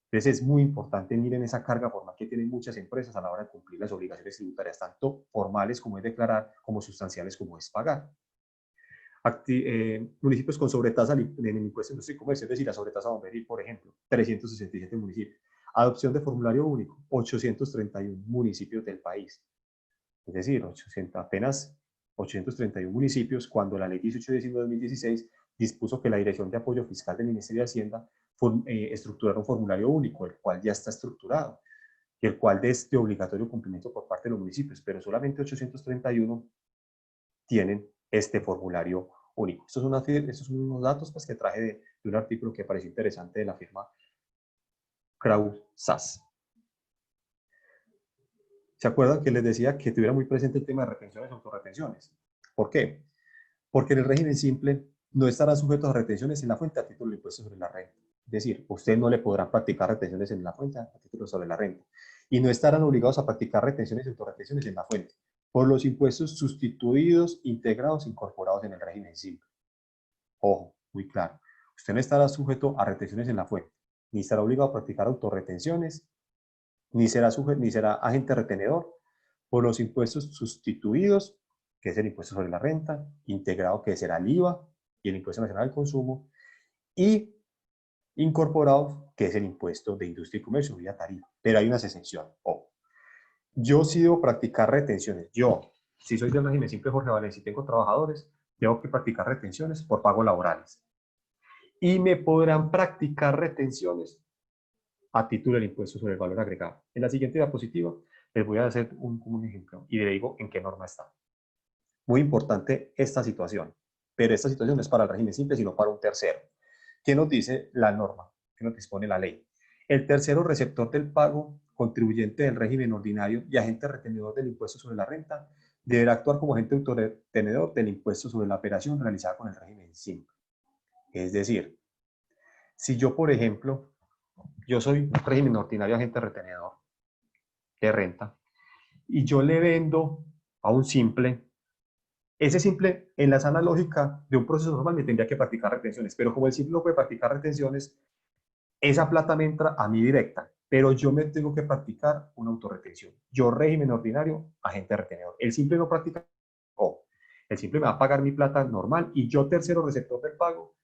Entonces, es muy importante, miren esa carga formal que tienen muchas empresas a la hora de cumplir las obligaciones tributarias, tanto formales como es declarar, como sustanciales como es pagar. Municipios con sobretasa en el impuesto de industria y comercio, es decir, la sobretasa bomberil, por ejemplo, 367 municipios. Adopción de formulario único, 831 municipios del país. Es decir, apenas 831 municipios, cuando la ley 1819 de 2016 dispuso que la Dirección de Apoyo Fiscal del Ministerio de Hacienda estructurara un formulario único, el cual ya está estructurado, y el cual es de obligatorio cumplimiento por parte de los municipios, pero solamente 831 tienen este formulario único. Estos son unos datos pues, que traje de un artículo que pareció interesante de la firma Crowe-Sass. ¿Se acuerdan que les decía que tuviera muy presente el tema de retenciones y autorretenciones? ¿Por qué? Porque en el régimen simple no estarán sujetos a retenciones en la fuente a título de impuesto sobre la renta. Es decir, usted no le podrá practicar retenciones en la fuente a título sobre la renta. Y no estarán obligados a practicar retenciones y autorretenciones en la fuente por los impuestos sustituidos, integrados, incorporados en el régimen simple. Ojo, muy claro. Usted no estará sujeto a retenciones en la fuente, ni estará obligado a practicar autorretenciones, ni será agente retenedor por los impuestos sustituidos, que es el impuesto sobre la renta, integrado, que será el IVA y el impuesto nacional al consumo, y incorporado, que es el impuesto de industria y comercio vía tarifa. Pero hay unas excepciones. Yo sí debo practicar retenciones. Yo, si soy del régimen simple Jorge Valencia y tengo trabajadores, tengo que practicar retenciones por pagos laborales. Y me podrán practicar retenciones a título del impuesto sobre el valor agregado. En la siguiente diapositiva les voy a hacer un ejemplo y le digo en qué norma está. Muy importante esta situación, pero esta situación no es para el régimen simple, sino para un tercero. ¿Qué nos dice la norma? ¿Qué nos dispone la ley? El tercero receptor del pago, contribuyente del régimen ordinario y agente retenedor del impuesto sobre la renta, deberá actuar como agente autorretenedor del impuesto sobre la operación realizada con el régimen simple. Es decir, si yo, por ejemplo, yo soy régimen ordinario agente retenedor de renta y yo le vendo a un simple, ese simple en la sana lógica de un proceso normal me tendría que practicar retenciones, pero como el simple no puede practicar retenciones, esa plata me entra a mí directa, pero yo me tengo que practicar una autorretención. Yo régimen ordinario, agente retenedor. El simple no practica, el simple me va a pagar mi plata normal y yo tercero receptor del pago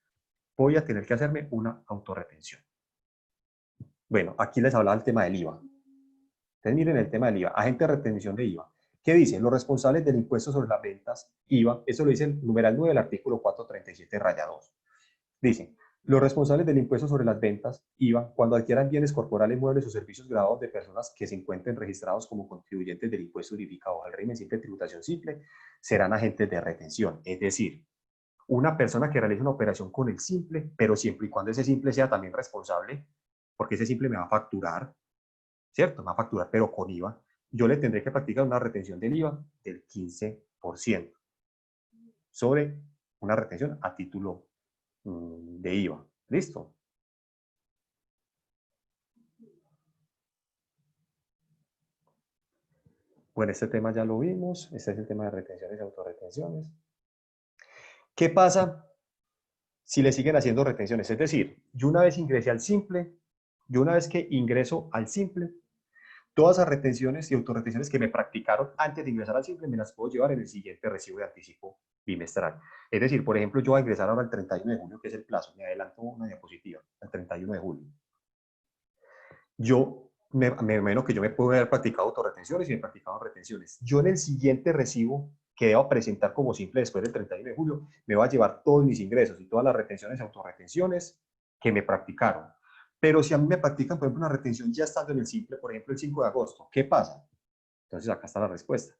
voy a tener que hacerme una autorretención. Bueno, aquí les hablaba del tema del IVA. Entonces miren el tema del IVA, agente de retención de IVA. ¿Qué dice? Los responsables del impuesto sobre las ventas, IVA, eso lo dice el numeral 9 del artículo 437, raya 2. Dice, los responsables del impuesto sobre las ventas, IVA, cuando adquieran bienes corporales, muebles o servicios grabados de personas que se encuentren registrados como contribuyentes del impuesto unificado al régimen simple de tributación simple, serán agentes de retención. Es decir, una persona que realice una operación con el simple, pero siempre y cuando ese simple sea también responsable, porque ese simple me va a facturar, ¿cierto? Me va a facturar, pero con IVA, yo le tendré que practicar una retención del IVA del 15% sobre una retención a título de IVA. ¿Listo? Bueno, este tema ya lo vimos. Este es el tema de retenciones y autorretenciones. ¿Qué pasa si le siguen haciendo retenciones? Es decir, yo una vez ingresé al simple, yo una vez que ingreso al simple, todas las retenciones y autorretenciones que me practicaron antes de ingresar al simple me las puedo llevar en el siguiente recibo de anticipo bimestral. Es decir, por ejemplo, yo voy a ingresar ahora el 31 de julio, que es el plazo. Me adelanto una diapositiva, el 31 de julio. Yo me imagino que yo me puedo haber practicado autorretenciones y me he practicado retenciones. Yo en el siguiente recibo que debo presentar como simple después del 31 de julio, me va a llevar todos mis ingresos y todas las retenciones y autorretenciones que me practicaron. Pero si a mí me practican, por ejemplo, una retención ya estando en el simple, por ejemplo, el 5 de agosto, ¿qué pasa? Entonces acá está la respuesta.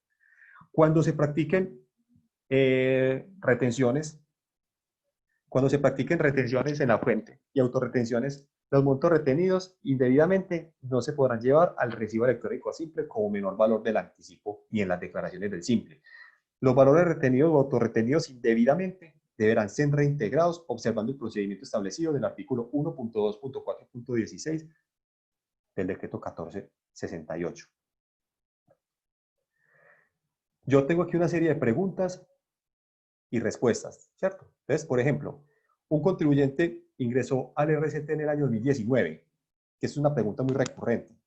Cuando se practiquen retenciones, cuando se practiquen retenciones en la fuente y autorretenciones, los montos retenidos indebidamente no se podrán llevar al recibo electrónico a simple como menor valor del anticipo y en las declaraciones del simple. Los valores retenidos o autorretenidos indebidamente deberán ser reintegrados observando el procedimiento establecido del artículo 1.2.4.16 del decreto 1468. Yo tengo aquí una serie de preguntas y respuestas, ¿cierto? Entonces, por ejemplo, un contribuyente ingresó al RCT en el año 2019, que es una pregunta muy recurrente,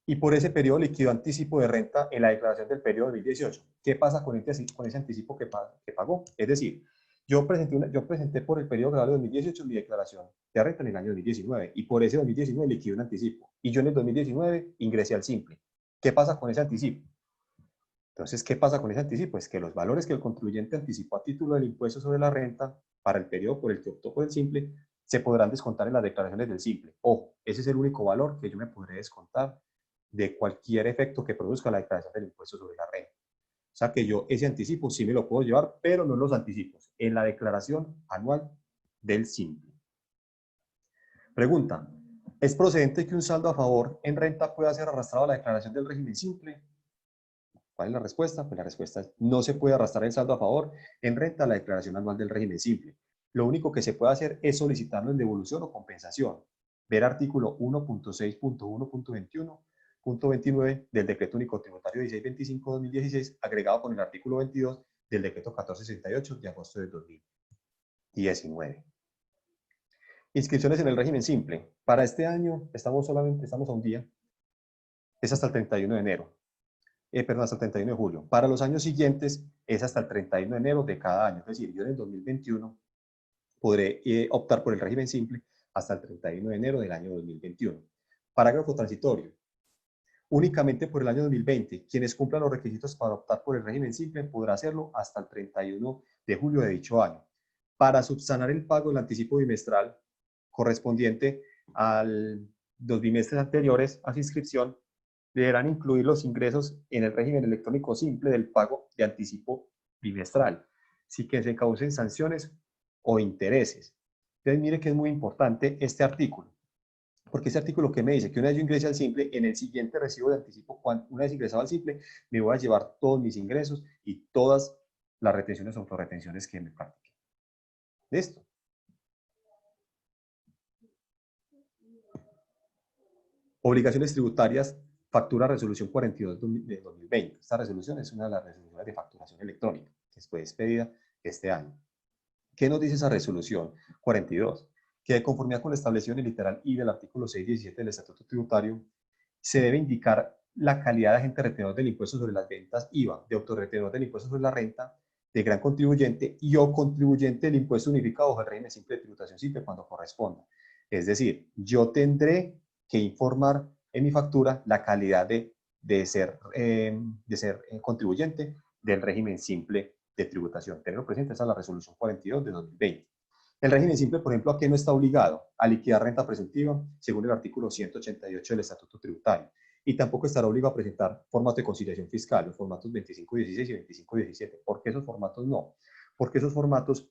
y por ese periodo liquidó anticipo de renta en la declaración del periodo 2018. ¿Qué pasa con ese anticipo que pagó? Es decir, yo presenté por el periodo grabado de 2018 mi declaración de renta en el año 2019, y por ese 2019 liquidó un anticipo, y yo en el 2019 ingresé al simple. ¿Qué pasa con ese anticipo? Entonces, ¿qué pasa con ese anticipo? Es que los valores que el contribuyente anticipó a título del impuesto sobre la renta para el periodo por el que optó por el simple se podrán descontar en las declaraciones del simple. Ojo, ese es el único valor que yo me podré descontar de cualquier efecto que produzca la declaración del impuesto sobre la renta. O sea que yo ese anticipo sí me lo puedo llevar, pero no los anticipos, en la declaración anual del simple. Pregunta, ¿es procedente que un saldo a favor en renta pueda ser arrastrado a la declaración del régimen simple? ¿Cuál es la respuesta? Pues la respuesta es no se puede arrastrar el saldo a favor en renta a la declaración anual del régimen simple. Lo único que se puede hacer es solicitarlo en devolución o compensación. Ver artículo 1.6.1.21.29 del Decreto Único Tributario 1625-2016, agregado con el artículo 22 del Decreto 1468 de agosto de 2019. Inscripciones en el régimen simple. Para este año estamos a un día. Es hasta el 31 de enero. Hasta el 31 de julio. Para los años siguientes es hasta el 31 de enero de cada año. Es decir, yo en el 2021 podré optar por el régimen simple hasta el 31 de enero del año 2021. Parágrafo transitorio. Únicamente por el año 2020, quienes cumplan los requisitos para optar por el régimen simple podrá hacerlo hasta el 31 de julio de dicho año. Para subsanar el pago del anticipo bimestral correspondiente a los bimestres anteriores a su inscripción, deberán incluir los ingresos en el régimen electrónico simple del pago de anticipo bimestral, sin que se causen sanciones o intereses. Entonces, mire que es muy importante este artículo, porque este artículo que me dice que una vez yo ingrese al simple, en el siguiente recibo de anticipo, una vez ingresado al simple, me voy a llevar todos mis ingresos y todas las retenciones o autorretenciones que me practiquen. ¿Listo? Obligaciones tributarias, factura resolución 42 de 2020. Esta resolución es una de las resoluciones de facturación electrónica que fue expedida este año. ¿Qué nos dice esa resolución 42? Que de conformidad con lo establecido en el literal I del artículo 617 del Estatuto Tributario, se debe indicar la calidad de agente retenedor del impuesto sobre las ventas IVA, de autorretenedor del impuesto sobre la renta, de gran contribuyente y o contribuyente del impuesto unificado o el régimen simple de tributación simple cuando corresponda. Es decir, yo tendré que informar en mi factura la calidad de ser contribuyente del régimen simple de tributación. Tenerlo presente, esa es la resolución 42 de 2020. El régimen simple, por ejemplo, ¿a qué no está obligado? A liquidar renta presuntiva, según el artículo 188 del Estatuto Tributario. Y tampoco estará obligado a presentar formatos de conciliación fiscal, los formatos 2516 y 2517. ¿Por qué esos formatos no? Porque esos formatos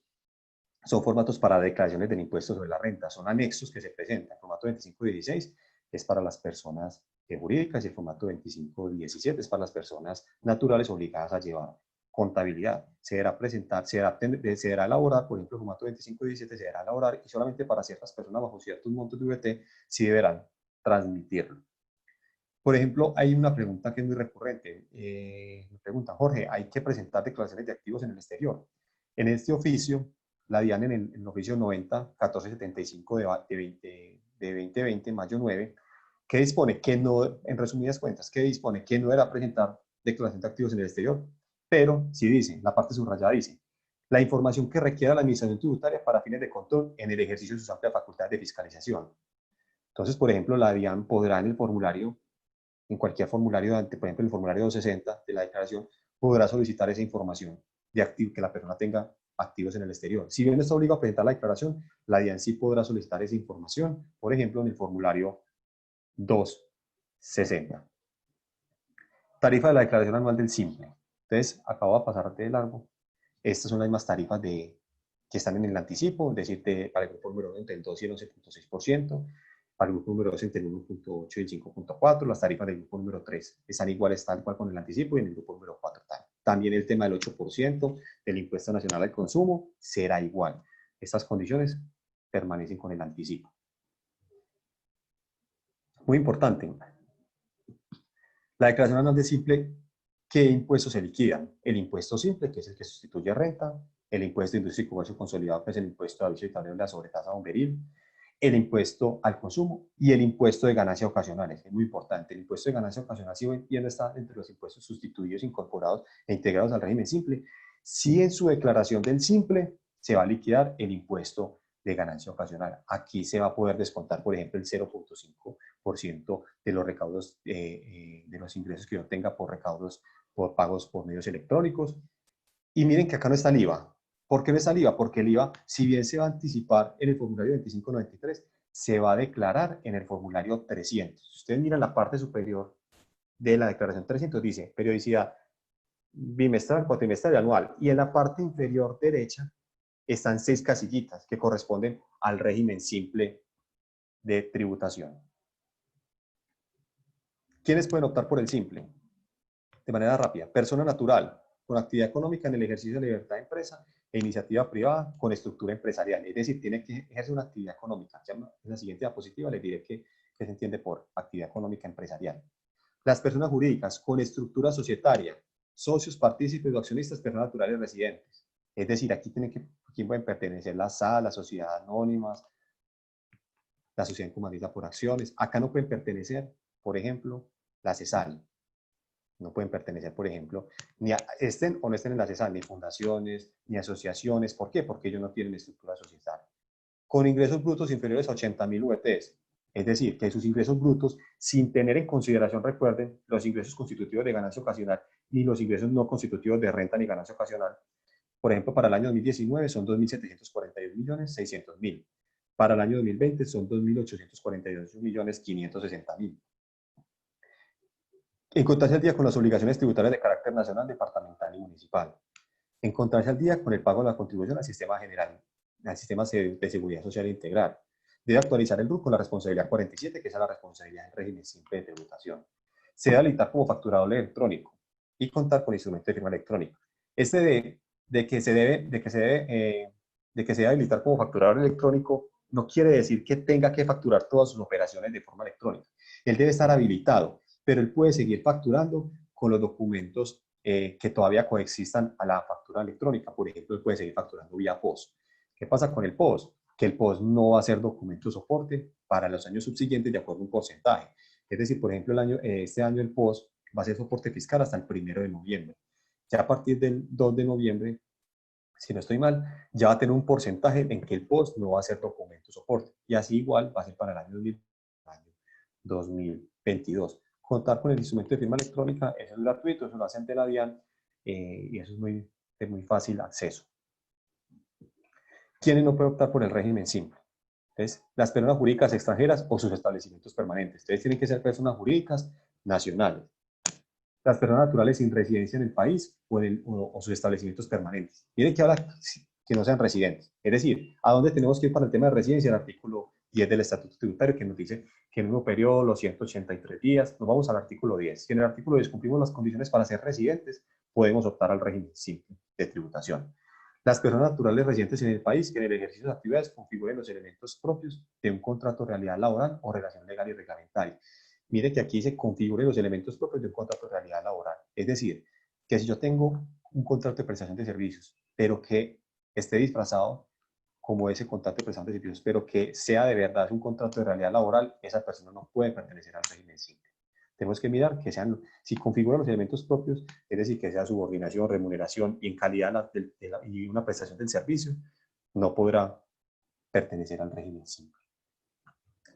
son formatos para declaraciones del impuesto sobre la renta, son anexos que se presentan. El formato 2516 es para las personas jurídicas y el formato 2517 es para las personas naturales obligadas a llevar contabilidad. Se deberá presentar, se deberá elaborar, por ejemplo, el formato 2517 se deberá elaborar y solamente para ciertas personas bajo ciertos montos de VT sí deberán transmitirlo. Por ejemplo, hay una pregunta que es muy recurrente. Me preguntan, Jorge, ¿hay que presentar declaraciones de activos en el exterior? En este oficio, la DIAN en el oficio 90-1475 de 2020, mayo 9, que dispone que no, en resumidas cuentas, que dispone que no era presentar declaración de activos en el exterior, pero sí dice, la parte subrayada dice, la información que requiera la administración tributaria para fines de control en el ejercicio de sus amplias facultades de fiscalización. Entonces, por ejemplo, la DIAN podrá en el formulario, en cualquier formulario, por ejemplo, el formulario 260 de la declaración, podrá solicitar esa información de activo, que la persona tenga activos en el exterior. Si bien no está obligado a presentar la declaración, la DIAN sí podrá solicitar esa información, por ejemplo, en el formulario 260. Tarifa de la declaración anual del simple. Entonces, acabo de pasar de largo. Estas son las mismas tarifas que están en el anticipo, es decir, para el grupo número 1 entre el 2 y el 11.6%, para el grupo número 2 entre el 1.8 y el 5.4%, las tarifas del grupo número 3 están iguales tal cual con el anticipo y en el grupo número 4 tal. También el tema del 8% del impuesto nacional al consumo será igual. Estas condiciones permanecen con el anticipo. Muy importante, la declaración anual de simple, ¿qué impuestos se liquidan? El impuesto simple, que es el que sustituye a renta, el impuesto de industria y comercio consolidado, que es el impuesto de aviso y tablero de la sobretasa bomberil, el impuesto al consumo y el impuesto de ganancias ocasionales. Es muy importante. El impuesto de ganancias ocasionales, si voy viendo, está entre los impuestos sustituidos, incorporados e integrados al régimen simple. Si en su declaración del simple se va a liquidar el impuesto de ganancia ocasional. Aquí se va a poder descontar, por ejemplo, el 0.5% de los recaudos, de los ingresos que yo tenga por recaudos, por pagos por medios electrónicos. Y miren que acá no está el IVA. ¿Por qué no está el IVA? Porque el IVA, si bien se va a anticipar en el formulario 2593, se va a declarar en el formulario 300. Si ustedes miran la parte superior de la declaración 300, dice periodicidad bimestral, cuatrimestral y anual. Y en la parte inferior derecha están 6 casillitas que corresponden al régimen simple de tributación. ¿Quiénes pueden optar por el simple? De manera rápida, persona natural, con actividad económica en el ejercicio de la libertad de empresa e iniciativa privada con estructura empresarial. Es decir, tiene que ejercer una actividad económica. Ya en la siguiente diapositiva les diré qué se entiende por actividad económica empresarial. Las personas jurídicas con estructura societaria, socios, partícipes o accionistas, personas naturales residentes. Es decir, aquí pueden pertenecer la SAL, las sociedades anónimas, la sociedad comandita por acciones. Acá no pueden pertenecer, por ejemplo, la CESAL. No pueden pertenecer, por ejemplo, ni estén o no estén en la CESAL, ni fundaciones, ni asociaciones. ¿Por qué? Porque ellos no tienen estructura societaria. Con ingresos brutos inferiores a 80.000 UETs. Es decir, que sus ingresos brutos, sin tener en consideración, recuerden, los ingresos constitutivos de ganancia ocasional ni los ingresos no constitutivos de renta ni ganancia ocasional. Por ejemplo, para el año 2019 son 2.741.600.000. Para el año 2020 son 2.842.560.000. Encontrarse al día con las obligaciones tributarias de carácter nacional, departamental y municipal. Encontrarse al día con el pago de la contribución al sistema general, al sistema de seguridad social integral. Debe actualizar el RUC con la responsabilidad 47, que es la responsabilidad del régimen simple de tributación. Se debe habilitar como facturador electrónico y contar con instrumento de firma electrónica. De que se debe habilitar como facturador electrónico no quiere decir que tenga que facturar todas sus operaciones de forma electrónica. Él debe estar habilitado, pero él puede seguir facturando con los documentos que todavía coexistan a la factura electrónica. Por ejemplo, él puede seguir facturando vía POS. ¿Qué pasa con el POS? Que el POS no va a ser documento soporte para los años subsiguientes de acuerdo a un porcentaje. Es decir, por ejemplo, este año el POS va a ser soporte fiscal hasta el 1 de noviembre. Ya a partir del 2 de noviembre, si no estoy mal, ya va a tener un porcentaje en que el POS no va a ser documento soporte. Y así igual va a ser para el año 2022. Contar con el instrumento de firma electrónica, eso es gratuito, eso lo hacen de la DIAN y eso es de muy fácil acceso. ¿Quiénes no pueden optar por el régimen simple? Entonces, las personas jurídicas extranjeras o sus establecimientos permanentes. Ustedes tienen que ser personas jurídicas nacionales. Las personas naturales sin residencia en el país o sus establecimientos permanentes. Tienen que hablar que no sean residentes. Es decir, ¿a dónde tenemos que ir para el tema de residencia? El artículo 10 del Estatuto Tributario, que nos dice que en un periodo, los 183 días, nos vamos al artículo 10. Si en el artículo 10 cumplimos las condiciones para ser residentes, podemos optar al régimen simple de tributación. Las personas naturales residentes en el país que en el ejercicio de actividades configuren los elementos propios de un contrato de realidad laboral o relación legal y reglamentaria. Mire que aquí se configuren los elementos propios de un contrato de realidad laboral. Es decir, que si yo tengo un contrato de prestación de servicios, pero que esté disfrazado como ese contrato de prestación de servicios, pero que sea de verdad un contrato de realidad laboral, esa persona no puede pertenecer al régimen simple. Tenemos que mirar que sean, si configuran los elementos propios, es decir, que sea subordinación, remuneración y en calidad y una prestación del servicio, no podrá pertenecer al régimen simple.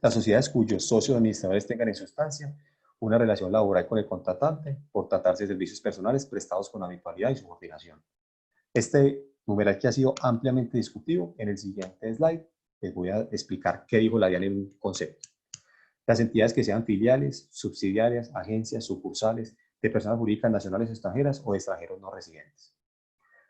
Las sociedades cuyos socios administradores tengan en sustancia una relación laboral con el contratante por tratarse de servicios personales prestados con habitualidad y subordinación. Este numeral que ha sido ampliamente discutido. En el siguiente slide les voy a explicar qué dijo la DIAN en un concepto. Las entidades que sean filiales, subsidiarias, agencias, sucursales de personas jurídicas nacionales o extranjeras o de extranjeros no residentes.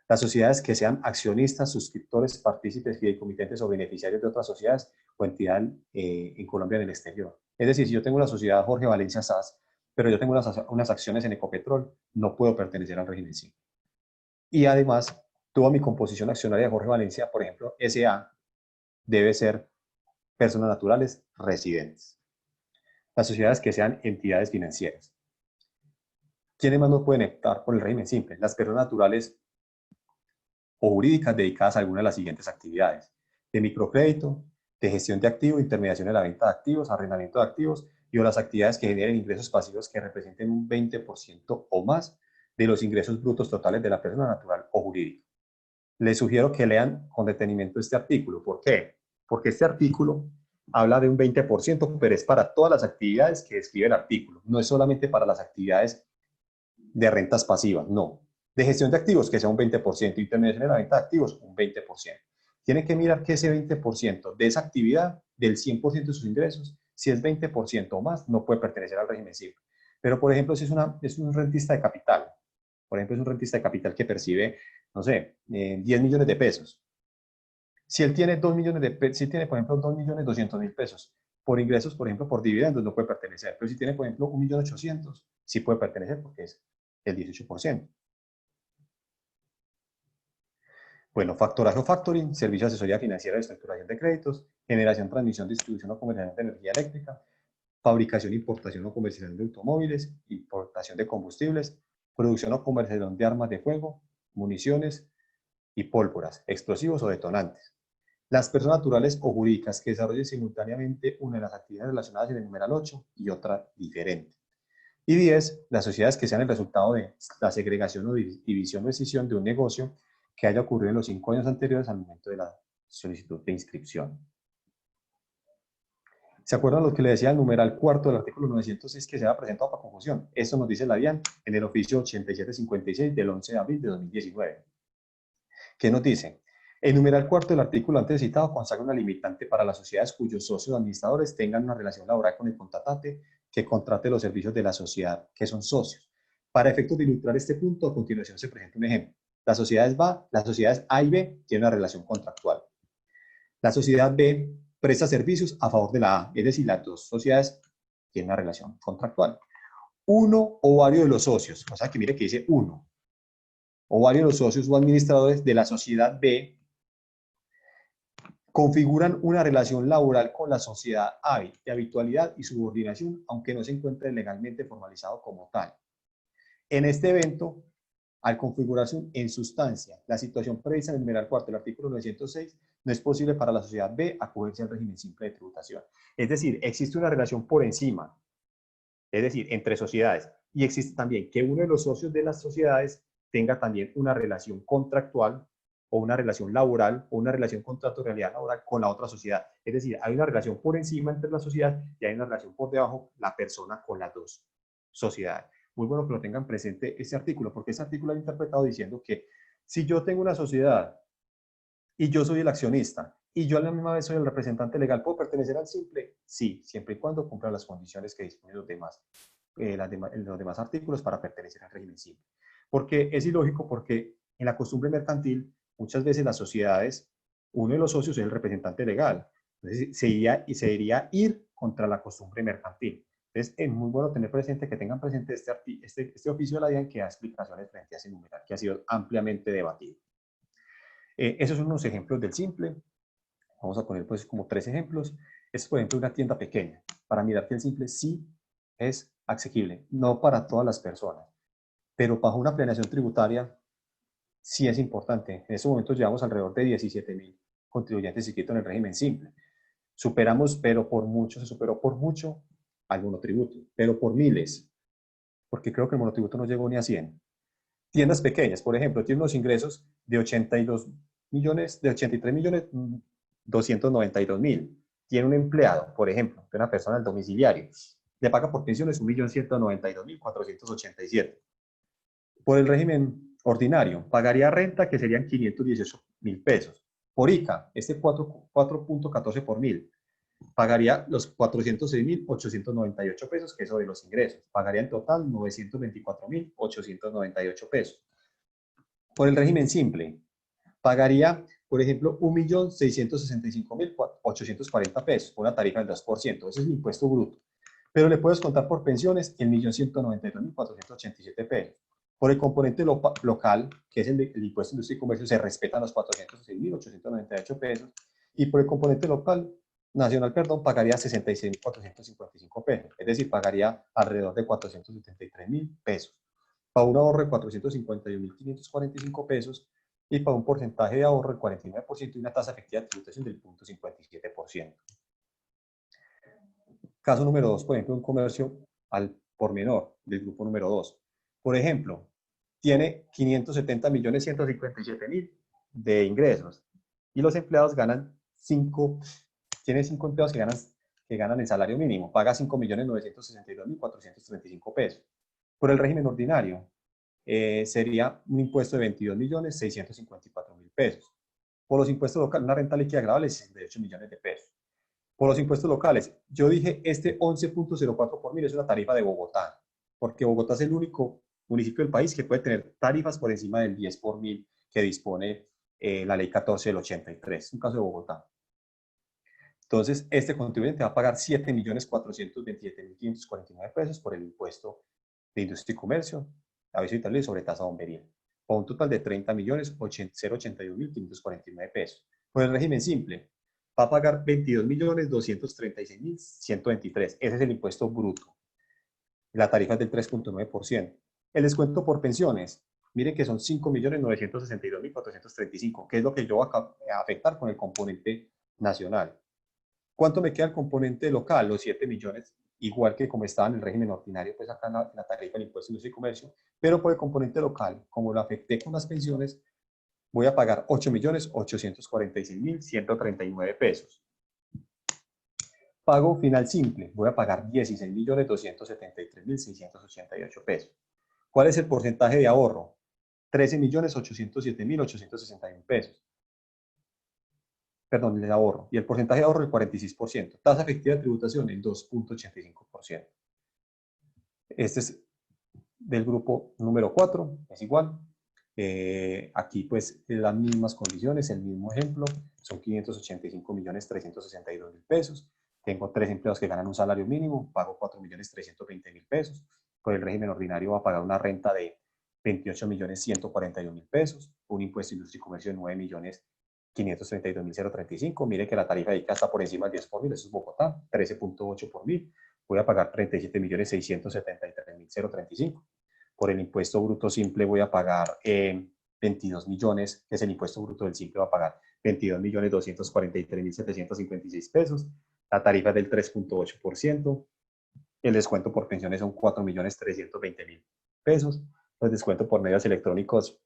Las sociedades que sean accionistas, suscriptores, partícipes, fideicomitentes o beneficiarios de otras sociedades o entidad en Colombia en el exterior. Es decir, si yo tengo la sociedad Jorge Valencia SAS, pero yo tengo unas acciones en Ecopetrol, no puedo pertenecer al régimen simple. Y además, toda mi composición accionaria de Jorge Valencia, por ejemplo, SA, debe ser personas naturales residentes. Las sociedades que sean entidades financieras. ¿Quiénes más no pueden optar por el régimen simple? Las personas naturales o jurídicas dedicadas a alguna de las siguientes actividades: de microcrédito, de gestión de activos, intermediación de la venta de activos, arrendamiento de activos y o las actividades que generen ingresos pasivos que representen un 20% o más de los ingresos brutos totales de la persona natural o jurídica. Les sugiero que lean con detenimiento este artículo. ¿Por qué? Porque este artículo habla de un 20%, pero es para todas las actividades que describe el artículo. No es solamente para las actividades de rentas pasivas, no. De gestión de activos, que sea un 20%, intermediación de la venta de activos, un 20%. Tienen que mirar que ese 20% de esa actividad, del 100% de sus ingresos, si es 20% o más, no puede pertenecer al régimen simple. Pero, por ejemplo, si es un rentista de capital, por ejemplo, es un rentista de capital que percibe, no sé, 10 millones de pesos. Si él tiene 2 millones de pesos, si tiene, por ejemplo, 2.200.000 pesos por ingresos, por ejemplo, por dividendos, no puede pertenecer. Pero si tiene, por ejemplo, 1.800.000, sí puede pertenecer porque es el 18%. Bueno, factoraje o factoring, servicio de asesoría financiera de estructuración de créditos, generación, transmisión, distribución o comercialización de energía eléctrica, fabricación, importación o comercialización de automóviles, importación de combustibles, producción o comercialización de armas de fuego, municiones y pólvoras, explosivos o detonantes. Las personas naturales o jurídicas que desarrollen simultáneamente una de las actividades relacionadas en el numeral 8 y otra diferente. Y 10, las sociedades que sean el resultado de la segregación o división o escisión de un negocio que haya ocurrido en los 5 años anteriores al momento de la solicitud de inscripción. ¿Se acuerdan lo que le decía el numeral cuarto del artículo 906 que se ha presentado para confusión? Esto nos dice la DIAN en el oficio 8756 del 11 de abril de 2019. ¿Qué nos dice? El numeral cuarto del artículo antes citado consagra una limitante para las sociedades cuyos socios administradores tengan una relación laboral con el contratante que contrate los servicios de la sociedad que son socios. Para efectos de ilustrar este punto, a continuación se presenta un ejemplo. Las sociedades A y B tienen una relación contractual. La sociedad B presta servicios a favor de la A, es decir, las dos sociedades tienen una relación contractual. Uno o varios de los socios, o sea que mire que dice uno, o varios de los socios o administradores de la sociedad B configuran una relación laboral con la sociedad A de habitualidad y subordinación, aunque no se encuentre legalmente formalizado como tal. En este evento, al configurarse en sustancia la situación prevista en el numeral cuarto del artículo 906, no es posible para la sociedad B acogerse al régimen simple de tributación. Es decir, existe una relación por encima, es decir, entre sociedades, y existe también que uno de los socios de las sociedades tenga también una relación contractual o una relación laboral o una relación contractualidad laboral con la otra sociedad. Es decir, hay una relación por encima entre la sociedad y hay una relación por debajo la persona con las dos sociedades. Muy bueno que lo tengan presente este artículo, porque este artículo ha interpretado diciendo que si yo tengo una sociedad y yo soy el accionista y yo a la misma vez soy el representante legal, ¿puedo pertenecer al simple? Sí, siempre y cuando cumpla las condiciones que disponen los demás artículos para pertenecer al régimen simple. Porque es ilógico, porque en la costumbre mercantil muchas veces las sociedades, uno de los socios es el representante legal. Entonces se diría ir contra la costumbre mercantil. Entonces es muy bueno tener presente que tengan presente este oficio de la DIAN que da explicaciones frente a ese numeral que ha sido ampliamente debatido. Esos son unos ejemplos del simple. Vamos a poner pues como 3 ejemplos. Es por ejemplo una tienda pequeña, para mirar que el simple sí es asequible, no para todas las personas, pero bajo una planeación tributaria sí es importante. En estos momentos llevamos alrededor de 17.000 contribuyentes inscritos en el régimen simple. Superamos, pero por mucho, se superó por mucho al monotributo, pero por miles, porque creo que el monotributo no llegó ni a 100. Tiendas pequeñas, por ejemplo, tienen unos ingresos de 82 millones, de 83 millones 292 mil. Tiene un empleado, por ejemplo, de una persona del domiciliario, le paga por pensiones 1.192.487. Por el régimen ordinario, pagaría renta que serían 518.000 pesos. Por ICA, este 4.14 por mil, pagaría los 406.898 pesos, que es sobre los ingresos. Pagaría en total 924.898 pesos. Por el régimen simple, pagaría, por ejemplo, 1.665.840 pesos, una tarifa del 2%. Ese es el impuesto bruto. Pero le puedes contar por pensiones el 1.192.487 pesos. Por el componente local, que es el impuesto de industria y comercio, se respetan los 406.898 pesos. Y por el componente nacional, pagaría 66.455 pesos. Es decir, pagaría alrededor de 473.000 pesos. Para un ahorro de 451.545 pesos y para un porcentaje de ahorro del 49% y una tasa efectiva de tributación del 0.57%. Caso número 2, por ejemplo, un comercio al por menor del grupo número 2. Por ejemplo, tiene 570.157.000 de ingresos y los empleados ganan 5, tiene 5 empleados que ganan el salario mínimo, paga 5.962.435 pesos. Por el régimen ordinario, sería un impuesto de 22.654.000 pesos. Por los impuestos locales, una renta líquida agravable de 68 millones de pesos. Por los impuestos locales, yo dije este 11.04 por mil es una tarifa de Bogotá, porque Bogotá es el único municipio del país que puede tener tarifas por encima del 10 por mil que dispone la ley 14 del 83, es un caso de Bogotá. Entonces, este contribuyente va a pagar 7.427.549 pesos por el impuesto de industria y comercio, aviso y sobre tasa bombería, por un total de 30.081.549 pesos. Por el régimen simple, va a pagar 22.236.123. Ese es el impuesto bruto. La tarifa es del 3.9%. El descuento por pensiones, miren que son 5.962.435, que es lo que yo voy a afectar con el componente nacional. ¿Cuánto me queda el componente local? Los 7 millones, igual que como estaba en el régimen ordinario, pues acá en la tarifa del impuesto de industria y comercio, pero por el componente local, como lo afecté con las pensiones, voy a pagar 8.846.139 pesos. Pago final simple, voy a pagar 16.273.688 pesos. ¿Cuál es el porcentaje de ahorro? 13.807.861 pesos. Perdón, el ahorro. Y el porcentaje de ahorro el 46%. Tasa efectiva de tributación el 2.85%. Este es del grupo número 4, es igual. Aquí pues las mismas condiciones, el mismo ejemplo, son 585.362.000 pesos. Tengo 3 empleados que ganan un salario mínimo, pago 4.320.000 pesos. Por el régimen ordinario va a pagar una renta de 28.141.000 pesos, un impuesto de industria y comercio de 9.532.035. Mire que la tarifa de ICA está por encima del 10 por mil, eso es Bogotá, 13.8 por mil. Voy a pagar 37.673.035. Por el impuesto bruto simple voy a pagar 22 millones, que es el impuesto bruto del simple, va a pagar 22.243.756 pesos. La tarifa es del 3.8%. El descuento por pensiones son 4.320.000 pesos. El descuento por medios electrónicos,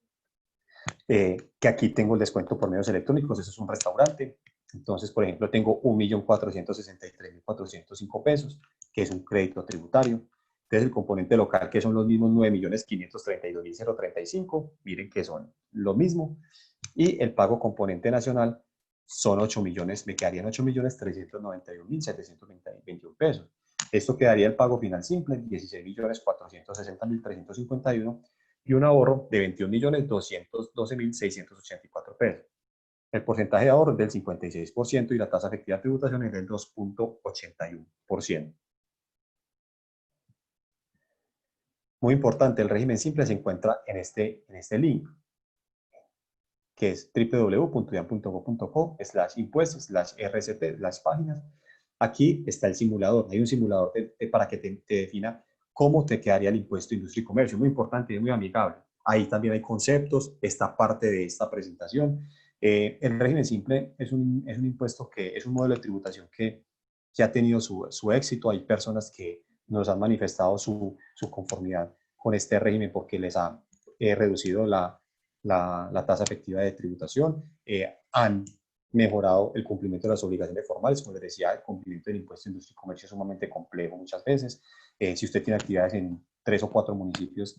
que aquí tengo el descuento por medios electrónicos, eso es un restaurante. Entonces, por ejemplo, tengo 1.463.405 pesos, que es un crédito tributario. Entonces, el componente local, que son los mismos 9.532.035, miren que son lo mismo. Y el pago componente nacional son 8 millones, me quedarían 8.391.721 pesos. Esto quedaría el pago final simple, 16.460.351 y un ahorro de 21.212.684 pesos. El porcentaje de ahorro es del 56% y la tasa efectiva de tributación es del 2.81%. Muy importante, el régimen simple se encuentra en este link, que es www.ian.gov.co/impuestos/rct/páginas. Aquí está el simulador. Hay un simulador para que te defina cómo te quedaría el impuesto de industria y comercio. Muy importante y muy amigable. Ahí también hay conceptos, esta parte de esta presentación. El régimen simple es un impuesto que es un modelo de tributación que ha tenido su éxito. Hay personas que nos han manifestado su conformidad con este régimen porque les ha reducido la tasa efectiva de tributación. Han mejorado el cumplimiento de las obligaciones formales. Como les decía, el cumplimiento del impuesto de industria y comercio es sumamente complejo muchas veces. Si usted tiene actividades en 3 o 4 municipios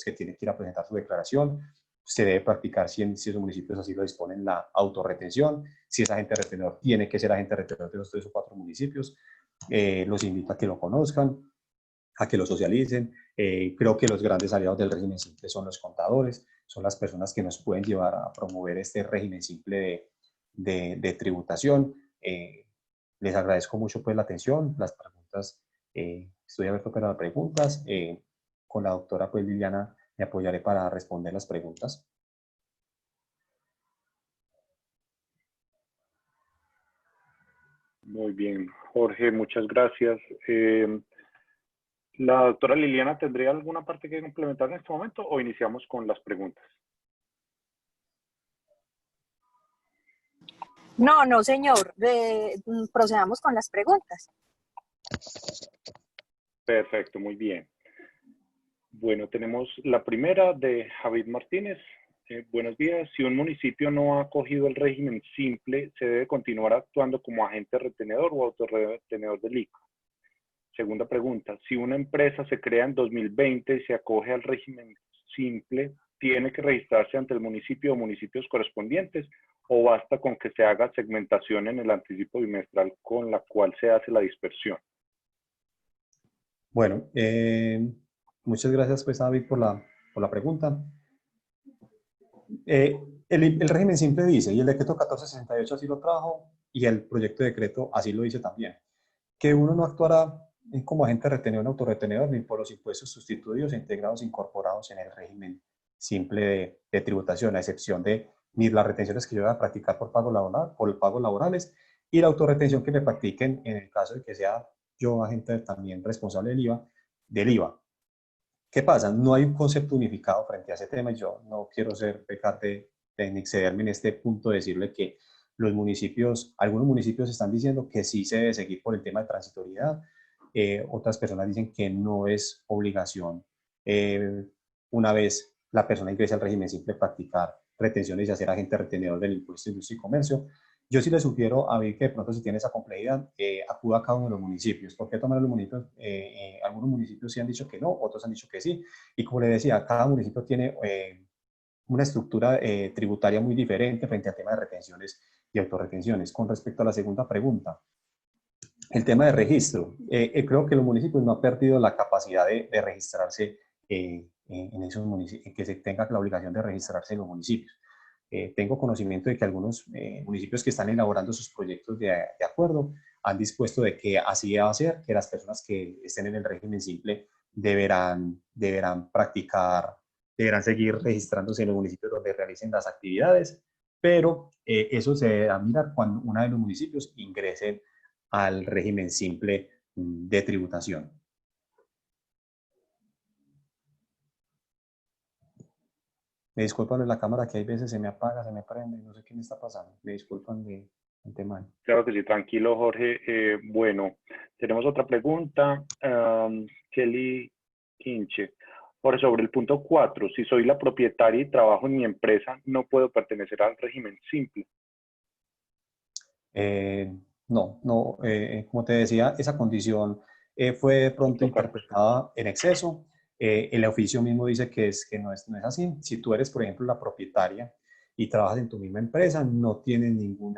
que tiene que ir a presentar su declaración, se debe practicar, si esos municipios así lo disponen, la autorretención. Si es agente retenedor, tiene que ser agente retenedor de los 3 o 4 municipios. Los invito a que lo conozcan, a que lo socialicen. Creo que los grandes aliados del régimen simple son los contadores, son las personas que nos pueden llevar a promover este régimen simple de tributación. Les agradezco mucho pues la atención, las preguntas. Estoy abierto para las preguntas. Con la doctora pues Liliana me apoyaré para responder las preguntas. Muy bien, Jorge, muchas gracias. ¿La doctora Liliana tendría alguna parte que complementar en este momento o iniciamos con las preguntas? No, no, señor. Procedamos con las preguntas. Perfecto, muy bien. Bueno, tenemos la primera de Javid Martínez. Buenos días. Si un municipio no ha acogido el régimen simple, ¿se debe continuar actuando como agente retenedor o autorretenedor del ICO? Segunda pregunta. Si una empresa se crea en 2020 y se acoge al régimen simple, ¿tiene que registrarse ante el municipio o municipios correspondientes o basta con que se haga segmentación en el anticipo bimestral con la cual se hace la dispersión? Bueno, muchas gracias pues David por la pregunta. El régimen simple dice, y el decreto 1468 así lo trajo, y el proyecto de decreto así lo dice también, que uno no actuará como agente retenedor o autorretenedor ni por los impuestos sustituidos e integrados incorporados en el régimen simple de tributación, a excepción de las retenciones que yo voy a practicar por pagos laborales y la autorretención que me practiquen en el caso de que sea yo agente también responsable del IVA. ¿Qué pasa? No hay un concepto unificado frente a ese tema y yo no quiero pecar de excederme en este punto de decirle que algunos municipios están diciendo que sí se debe seguir por el tema de transitoriedad, otras personas dicen que no es obligación una vez la persona ingresa al régimen simple practicar retenciones y hacer agente retenedor del impuesto de industria y comercio. Yo sí le sugiero a ver que de pronto si tiene esa complejidad, acuda a cada uno de los municipios. ¿Por qué tomar los municipios? Algunos municipios sí han dicho que no, otros han dicho que sí. Y como le decía, cada municipio tiene una estructura tributaria muy diferente frente al tema de retenciones y autorretenciones. Con respecto a la segunda pregunta, el tema de registro. Creo que los municipios no han perdido la capacidad de registrarse en esos municipios, que se tenga la obligación de registrarse en los municipios. Tengo conocimiento de que algunos municipios que están elaborando sus proyectos de acuerdo han dispuesto de que así va a ser, que las personas que estén en el régimen simple deberán seguir registrándose en los municipios donde realicen las actividades, pero eso se debe mirar cuando uno de los municipios ingrese al régimen simple de tributación. Me disculpan en la cámara que hay veces se me apaga, se me prende, no sé qué me está pasando. Me disculpan de antemano. Claro que sí, tranquilo, Jorge. Bueno, tenemos otra pregunta. Kelly Quinche. Por sobre el punto 4, si soy la propietaria y trabajo en mi empresa, ¿no puedo pertenecer al régimen simple? No, como te decía, esa condición fue de pronto interpretada en exceso. El oficio mismo dice que no es así. Si tú eres, por ejemplo, la propietaria y trabajas en tu misma empresa, no tienes ningún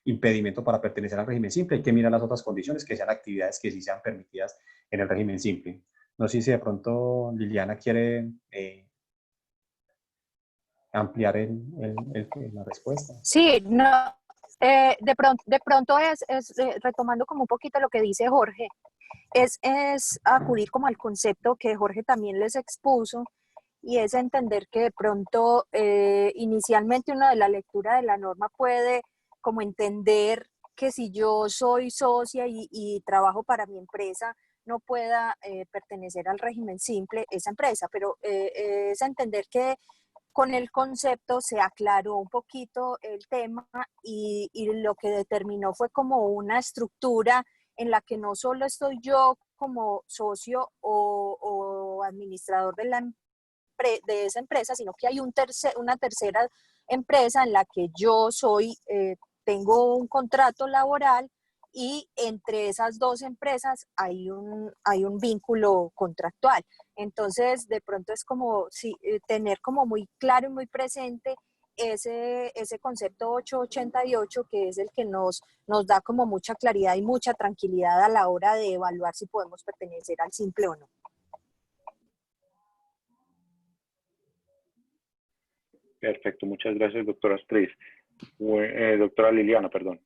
impedimento para pertenecer al régimen simple. Hay que mirar las otras condiciones, que sean actividades que sí sean permitidas en el régimen simple. No sé si de pronto Liliana quiere ampliar la respuesta. Sí, no, de pronto retomando como un poquito lo que dice Jorge, es acudir como al concepto que Jorge también les expuso, y es entender que de pronto inicialmente uno de la lectura de la norma puede como entender que si yo soy socia y trabajo para mi empresa, no pueda pertenecer al régimen simple esa empresa, pero es entender que con el concepto se aclaró un poquito el tema y lo que determinó fue como una estructura en la que no solo estoy yo como socio o administrador de esa empresa, sino que hay una tercera empresa en la que yo soy, tengo un contrato laboral y entre esas dos empresas hay un vínculo contractual. Entonces, de pronto es como si, tener como muy claro y muy presente ese concepto 888, que es el que nos da como mucha claridad y mucha tranquilidad a la hora de evaluar si podemos pertenecer al simple o no. Perfecto, muchas gracias, doctora Astrid. Doctora Liliana, perdón.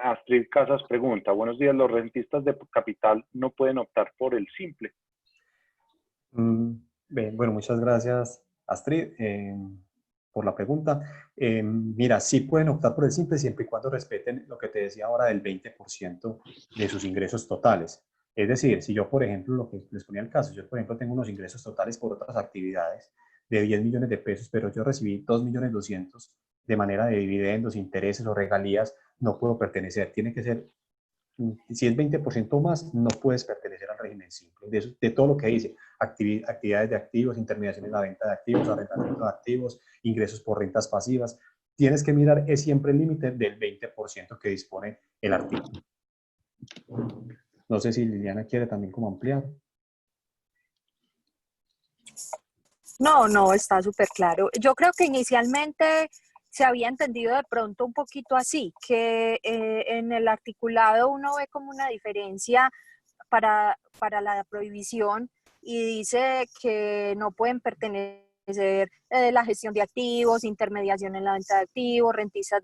Astrid Casas pregunta, buenos días, ¿los rentistas de capital no pueden optar por el simple? Bien, bueno, muchas gracias, Astrid, por la pregunta. Mira, sí pueden optar por el simple siempre y cuando respeten lo que te decía ahora del 20% de sus ingresos totales. Es decir, si yo, por ejemplo, lo que les ponía el caso, yo, por ejemplo, tengo unos ingresos totales por otras actividades de 10 millones de pesos, pero yo recibí 2.200.000 de manera de dividendos, intereses o regalías, no puedo pertenecer. Tiene que ser, si es 20% más, no puedes pertenecer al régimen simple. De todo lo que dice, actividades de activos, intermediación en la venta de activos, arrendamiento de activos, ingresos por rentas pasivas. Tienes que mirar, es siempre el límite del 20% que dispone el artículo. No sé si Liliana quiere también como ampliar. No, está súper claro. Yo creo que inicialmente se había entendido de pronto un poquito así, que en el articulado uno ve como una diferencia para la prohibición y dice que no pueden pertenecer la gestión de activos, intermediación en la venta de activos, rentistas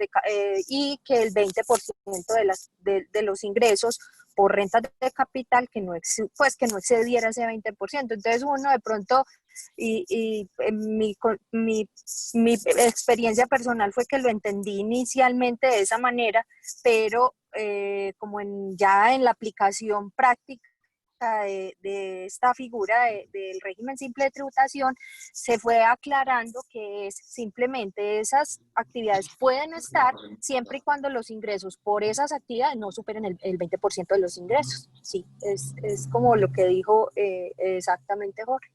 y que el 20% de los ingresos por rentas de capital pues que no excediera ese 20%. Entonces uno de pronto mi experiencia personal fue que lo entendí inicialmente de esa manera, pero como ya en la aplicación práctica de esta figura del régimen simple de tributación, se fue aclarando que es simplemente esas actividades pueden estar siempre y cuando los ingresos por esas actividades no superen el 20% de los ingresos. Sí, es como lo que dijo exactamente Jorge.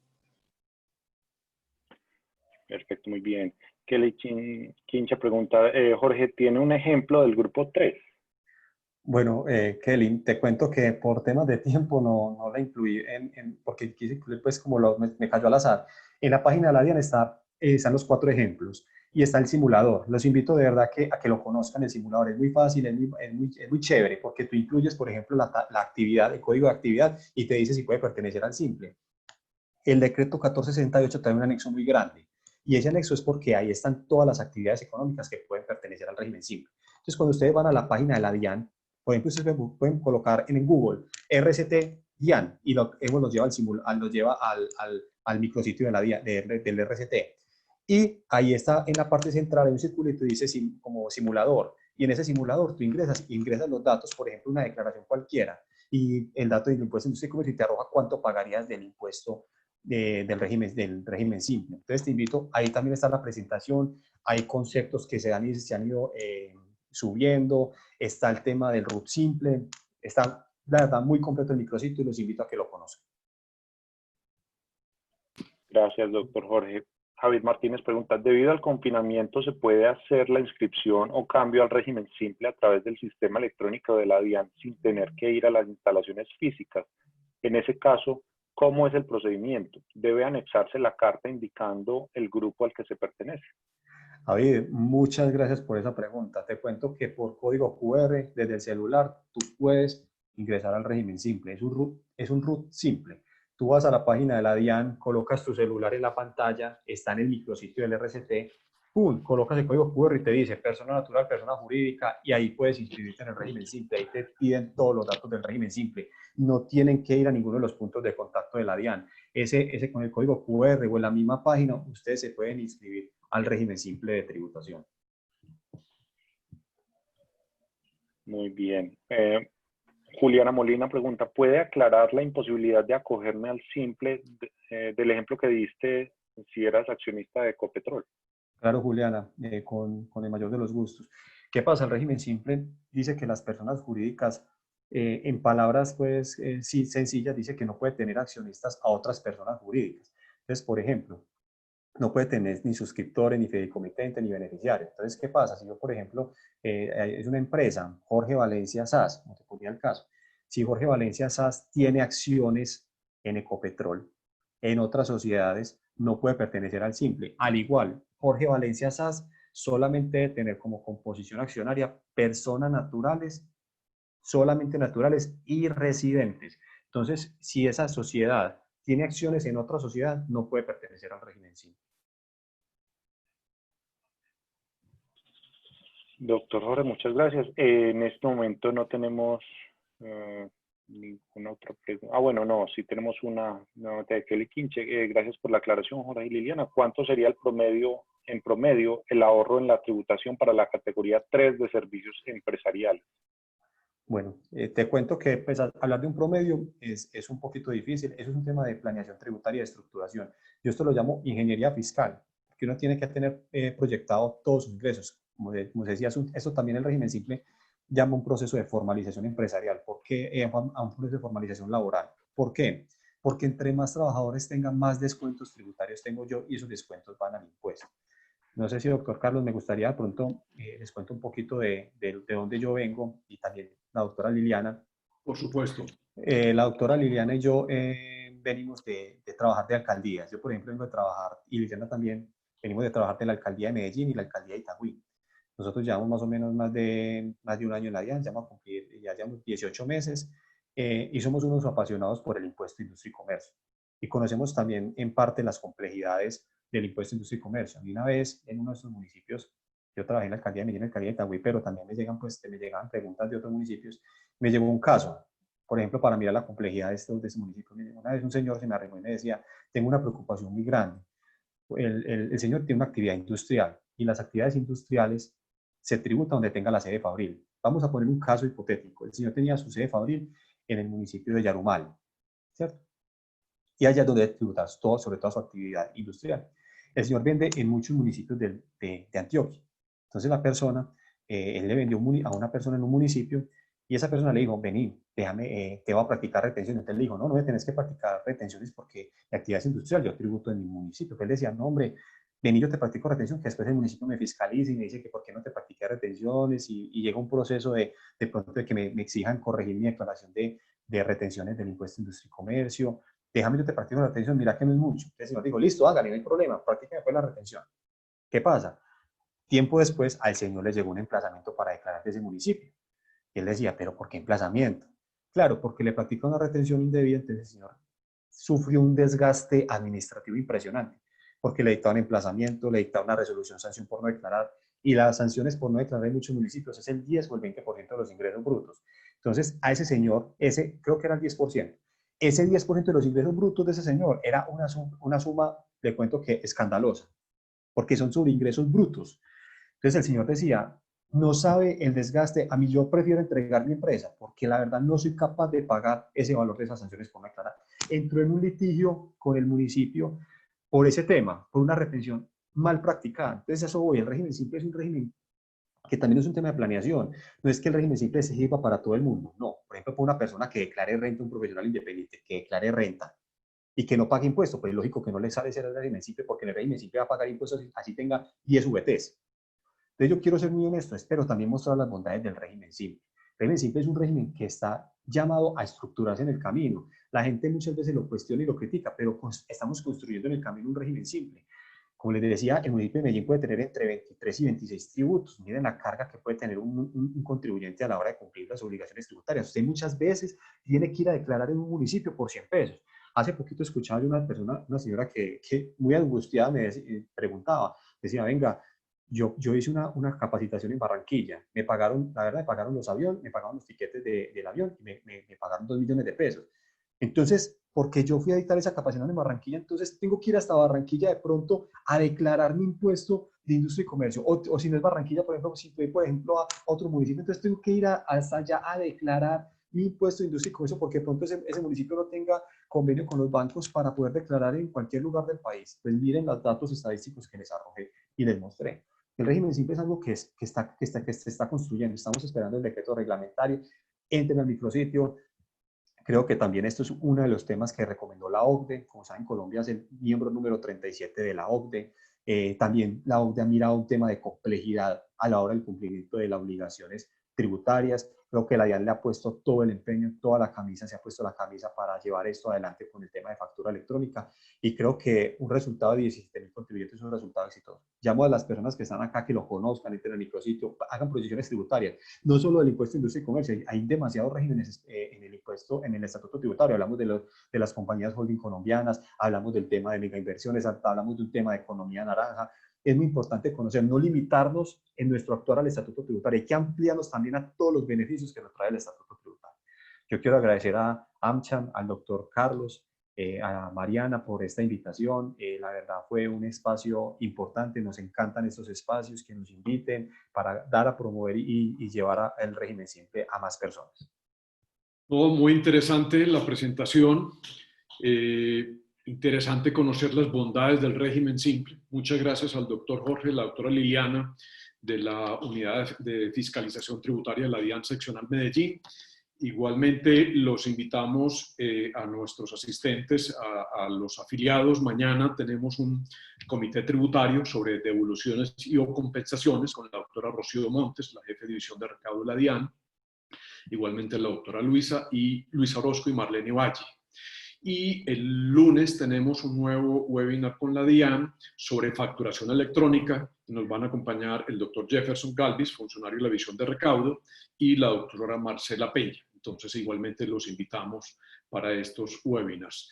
Perfecto, muy bien. Kelly Quincha pregunta, Jorge, ¿tiene un ejemplo del grupo 3? Bueno, Kelly, te cuento que por temas de tiempo no la incluí porque quise incluir pues como me cayó al azar. En la página de la DIAN están los 4 ejemplos y está el simulador. Los invito de verdad a que lo conozcan. El simulador es muy fácil, es muy chévere porque tú incluyes, por ejemplo, la actividad, el código de actividad y te dice si puede pertenecer al simple. El decreto 1468 trae un anexo muy grande y ese anexo es porque ahí están todas las actividades económicas que pueden pertenecer al régimen simple. Entonces, cuando ustedes van a la página de la DIAN, por ejemplo, ustedes pueden colocar en Google RCT DIAN y los lleva al micrositio de la DIAN, del RCT. Y ahí está en la parte central, hay un circulito y dice como simulador. Y en ese simulador tú ingresas los datos, por ejemplo, una declaración cualquiera, y el dato del impuesto de industria y comercio y te arroja cuánto pagarías del impuesto del régimen simple. Entonces te invito, ahí también está la presentación, hay conceptos que se han ido subiendo, está el tema del RUT simple, está la verdad muy completo el micrositio y los invito a que lo conozcan. Gracias, doctor Jorge. Javier Martínez pregunta, ¿debido al confinamiento se puede hacer la inscripción o cambio al régimen simple a través del sistema electrónico de la DIAN sin tener que ir a las instalaciones físicas? En ese caso, ¿cómo es el procedimiento? ¿Debe anexarse la carta indicando el grupo al que se pertenece? Javier, muchas gracias por esa pregunta. Te cuento que por código QR desde el celular tú puedes ingresar al régimen simple. Es un RUT simple. Tú vas a la página de la DIAN, colocas tu celular en la pantalla, está en el micrositio del RCT, ¡pum! Colocas el código QR y te dice persona natural, persona jurídica, y ahí puedes inscribirte en el régimen simple. Ahí te piden todos los datos del régimen simple. No tienen que ir a ninguno de los puntos de contacto de la DIAN. Ese con el código QR o en la misma página, ustedes se pueden inscribir al régimen simple de tributación. Muy bien. Juliana Molina pregunta, ¿puede aclarar la imposibilidad de acogerme al simple del ejemplo que diste si eras accionista de Ecopetrol? Claro, Juliana, con el mayor de los gustos. ¿Qué pasa? El régimen simple dice que las personas jurídicas, en palabras pues sí, sencillas, dice que no puede tener accionistas a otras personas jurídicas. Entonces, por ejemplo, no puede tener ni suscriptores, ni fideicomitente, ni beneficiarios. Entonces, ¿qué pasa? Si yo, por ejemplo, es una empresa, Jorge Valencia SAS, como te ponía el caso, si Jorge Valencia SAS tiene acciones en Ecopetrol, en otras sociedades, no puede pertenecer al simple. Al igual, Jorge Valencia SAS solamente debe tener como composición accionaria personas naturales, solamente naturales y residentes. Entonces, si esa sociedad tiene acciones en otra sociedad, no puede pertenecer al régimen simple. Doctor Jorge, muchas gracias. En este momento no tenemos ninguna otra pregunta. Ah, bueno, no, sí tenemos una de Kelly Quinche. Gracias por la aclaración, Jorge y Liliana. ¿Cuánto sería el promedio, en promedio, el ahorro en la tributación para la categoría 3 de servicios empresariales? Bueno, te cuento que pues, hablar de un promedio es un poquito difícil. Eso es un tema de planeación tributaria y de estructuración. Yo esto lo llamo ingeniería fiscal, que uno tiene que tener proyectado todos sus ingresos. Como decía, esto también el régimen simple llama un proceso de formalización empresarial. ¿Por qué a un proceso de formalización laboral? ¿Por qué? Porque entre más trabajadores tengan, más descuentos tributarios tengo yo y esos descuentos van al impuesto. No sé si, doctor Carlos, me gustaría de pronto, les cuento un poquito de dónde yo vengo y también la doctora Liliana. Por supuesto. La doctora Liliana y yo venimos de trabajar de alcaldías. Yo, por ejemplo, vengo de trabajar, y Liliana también, venimos de trabajar de la alcaldía de Medellín y la alcaldía de Itagüí. Nosotros llevamos más o menos más de un año en la DIAN, ya vamos a cumplir, ya llevamos 18 meses, y somos unos apasionados por el impuesto de industria y comercio. Y conocemos también en parte las complejidades del impuesto de industria y comercio. A mí una vez en uno de estos municipios, yo trabajé en la alcaldía de Medellín, en la alcaldía de Itagüí, pero también me llegaban preguntas de otros municipios. Me llegó un caso, por ejemplo, para mirar la complejidad de ese municipio. Una vez un señor se me arrimó y me decía, tengo una preocupación muy grande. El señor tiene una actividad industrial y las actividades industriales se tributan donde tenga la sede fabril. Vamos a poner un caso hipotético. El señor tenía su sede fabril en el municipio de Yarumal, ¿cierto? Y allá es donde tributar todo, sobre toda su actividad industrial. El señor vende en muchos municipios de Antioquia. Entonces la persona, él le vendió a una persona en un municipio y esa persona le dijo, vení, déjame, te voy a practicar retenciones. Entonces le dijo, no, no me tenés que practicar retenciones porque la actividad es industrial, yo tributo en mi municipio. Entonces él decía, no, hombre, vení, yo te practico retención, que después el municipio me fiscaliza y me dice que por qué no te practiqué retenciones y llega un proceso de pronto de que me exijan corregir mi declaración de retenciones del impuesto de industria y comercio. Déjame, yo te practico la retención, mira que no es mucho. Entonces el señor dijo, listo, hágale, no hay problema, practíqueme pues la retención. ¿Qué pasa? Tiempo después al señor le llegó un emplazamiento para declarar de ese municipio. Y él decía, pero ¿por qué emplazamiento? Claro, porque le practicó una retención indebida, entonces el señor sufrió un desgaste administrativo impresionante, porque le dictaban emplazamiento, le dictaban una resolución sanción por no declarar, y las sanciones por no declarar en muchos municipios es el 10 o el 20% de los ingresos brutos. Entonces, a ese señor, ese creo que era el 10%, ese 10% de los ingresos brutos de ese señor era una suma, le cuento que escandalosa, porque son sobre ingresos brutos. Entonces el señor decía, no sabe el desgaste, a mí yo prefiero entregar mi empresa porque la verdad no soy capaz de pagar ese valor de esas sanciones por no declarar. Entró en un litigio con el municipio por ese tema, por una retención mal practicada. Entonces eso voy, el régimen simple es un régimen que también es un tema de planeación. No es que el régimen simple se sirva para todo el mundo, no. Por ejemplo, para una persona que declare renta, un profesional independiente que declare renta y que no pague impuestos, pues es lógico que no le sale ser el régimen simple porque en el régimen simple va a pagar impuestos así tenga 10 VTs. Entonces yo quiero ser muy honesto, espero también mostrar las bondades del régimen simple. El régimen simple es un régimen que está llamado a estructurarse en el camino. La gente muchas veces lo cuestiona y lo critica, pero estamos construyendo en el camino un régimen simple. Como les decía, el municipio de Medellín puede tener entre 23 y 26 tributos. Miren la carga que puede tener un contribuyente a la hora de cumplir las obligaciones tributarias. Usted muchas veces tiene que ir a declarar en un municipio por 100 pesos. Hace poquito escuchaba de una persona, una señora que muy angustiada me preguntaba, decía, venga, yo hice una capacitación en Barranquilla, me pagaron, la verdad, me pagaron los aviones, me pagaron los tiquetes del avión y me pagaron 2 millones de pesos. Entonces, porque yo fui a dictar esa capacitación en Barranquilla, entonces tengo que ir hasta Barranquilla de pronto a declarar mi impuesto de industria y comercio. O si no es Barranquilla, por ejemplo, si estoy, por ejemplo, a otro municipio, entonces tengo que ir hasta allá a declarar mi impuesto de industria y comercio porque de pronto ese municipio no tenga convenio con los bancos para poder declarar en cualquier lugar del país. Pues miren los datos estadísticos que les arrojé y les mostré. El régimen simple es algo que se está construyendo. Estamos esperando el decreto reglamentario. Entren al micrositio, Creo que también esto es uno de los temas que recomendó la OCDE. Como saben, Colombia es el miembro número 37 de la OCDE. También la OCDE ha mirado un tema de complejidad a la hora del cumplimiento de las obligaciones tributarias. Creo que la DIAN le ha puesto todo el empeño, toda la camisa, se ha puesto la camisa para llevar esto adelante con el tema de factura electrónica. Y creo que un resultado de 17.000 contribuyentes es un resultado exitoso. Llamo a las personas que están acá que lo conozcan, entren al micrositio, hagan proyecciones tributarias. No solo del impuesto de industria y comercio, hay demasiados regímenes en el impuesto, en el estatuto tributario. Hablamos de las compañías holding colombianas, hablamos del tema de megainversiones, hablamos de un tema de economía naranja. Es muy importante conocer, no limitarnos en nuestro actuar al estatuto tributario, hay que ampliarnos también a todos los beneficios que nos trae el estatuto tributario. Yo quiero agradecer a AmCham, al doctor Carlos, a Mariana por esta invitación. La verdad fue un espacio importante, nos encantan estos espacios que nos inviten para dar a promover y llevar el régimen simple a más personas. Todo muy interesante la presentación. Interesante conocer las bondades del régimen simple. Muchas gracias al doctor Jorge, la doctora Liliana de la Unidad de Fiscalización Tributaria de la DIAN Seccional Medellín. Igualmente los invitamos a nuestros asistentes, a los afiliados. Mañana tenemos un comité tributario sobre devoluciones y o compensaciones con la doctora Rocío Montes, la jefe de división de recaudo de la DIAN. Igualmente la doctora Luisa Orozco y Marlene Valle. Y el lunes tenemos un nuevo webinar con la DIAN sobre facturación electrónica. Nos van a acompañar el doctor Jefferson Galvis, funcionario de la División de Recaudo, y la doctora Marcela Peña. Entonces, igualmente los invitamos para estos webinars.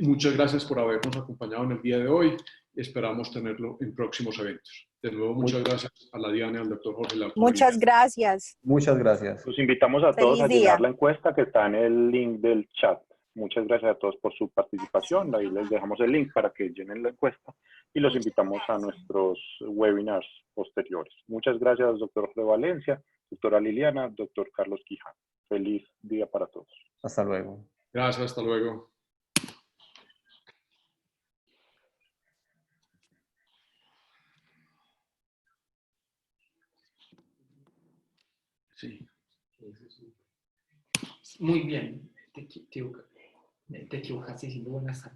Muchas gracias por habernos acompañado en el día de hoy. Esperamos tenerlo en próximos eventos. De nuevo, muchas gracias a la DIAN y al doctor Jorge. Muchas gracias. Muchas gracias. Los invitamos a todos a llenar la encuesta que está en el link del chat. Muchas gracias a todos por su participación. Ahí les dejamos el link para que llenen la encuesta y los invitamos a nuestros webinars posteriores. Muchas gracias, doctor Jorge Valencia, doctora Liliana, doctor Carlos Quijano. Feliz día para todos. Hasta luego. Gracias, hasta luego. Sí. Muy bien. Te equivocaste diciendo buenas tardes.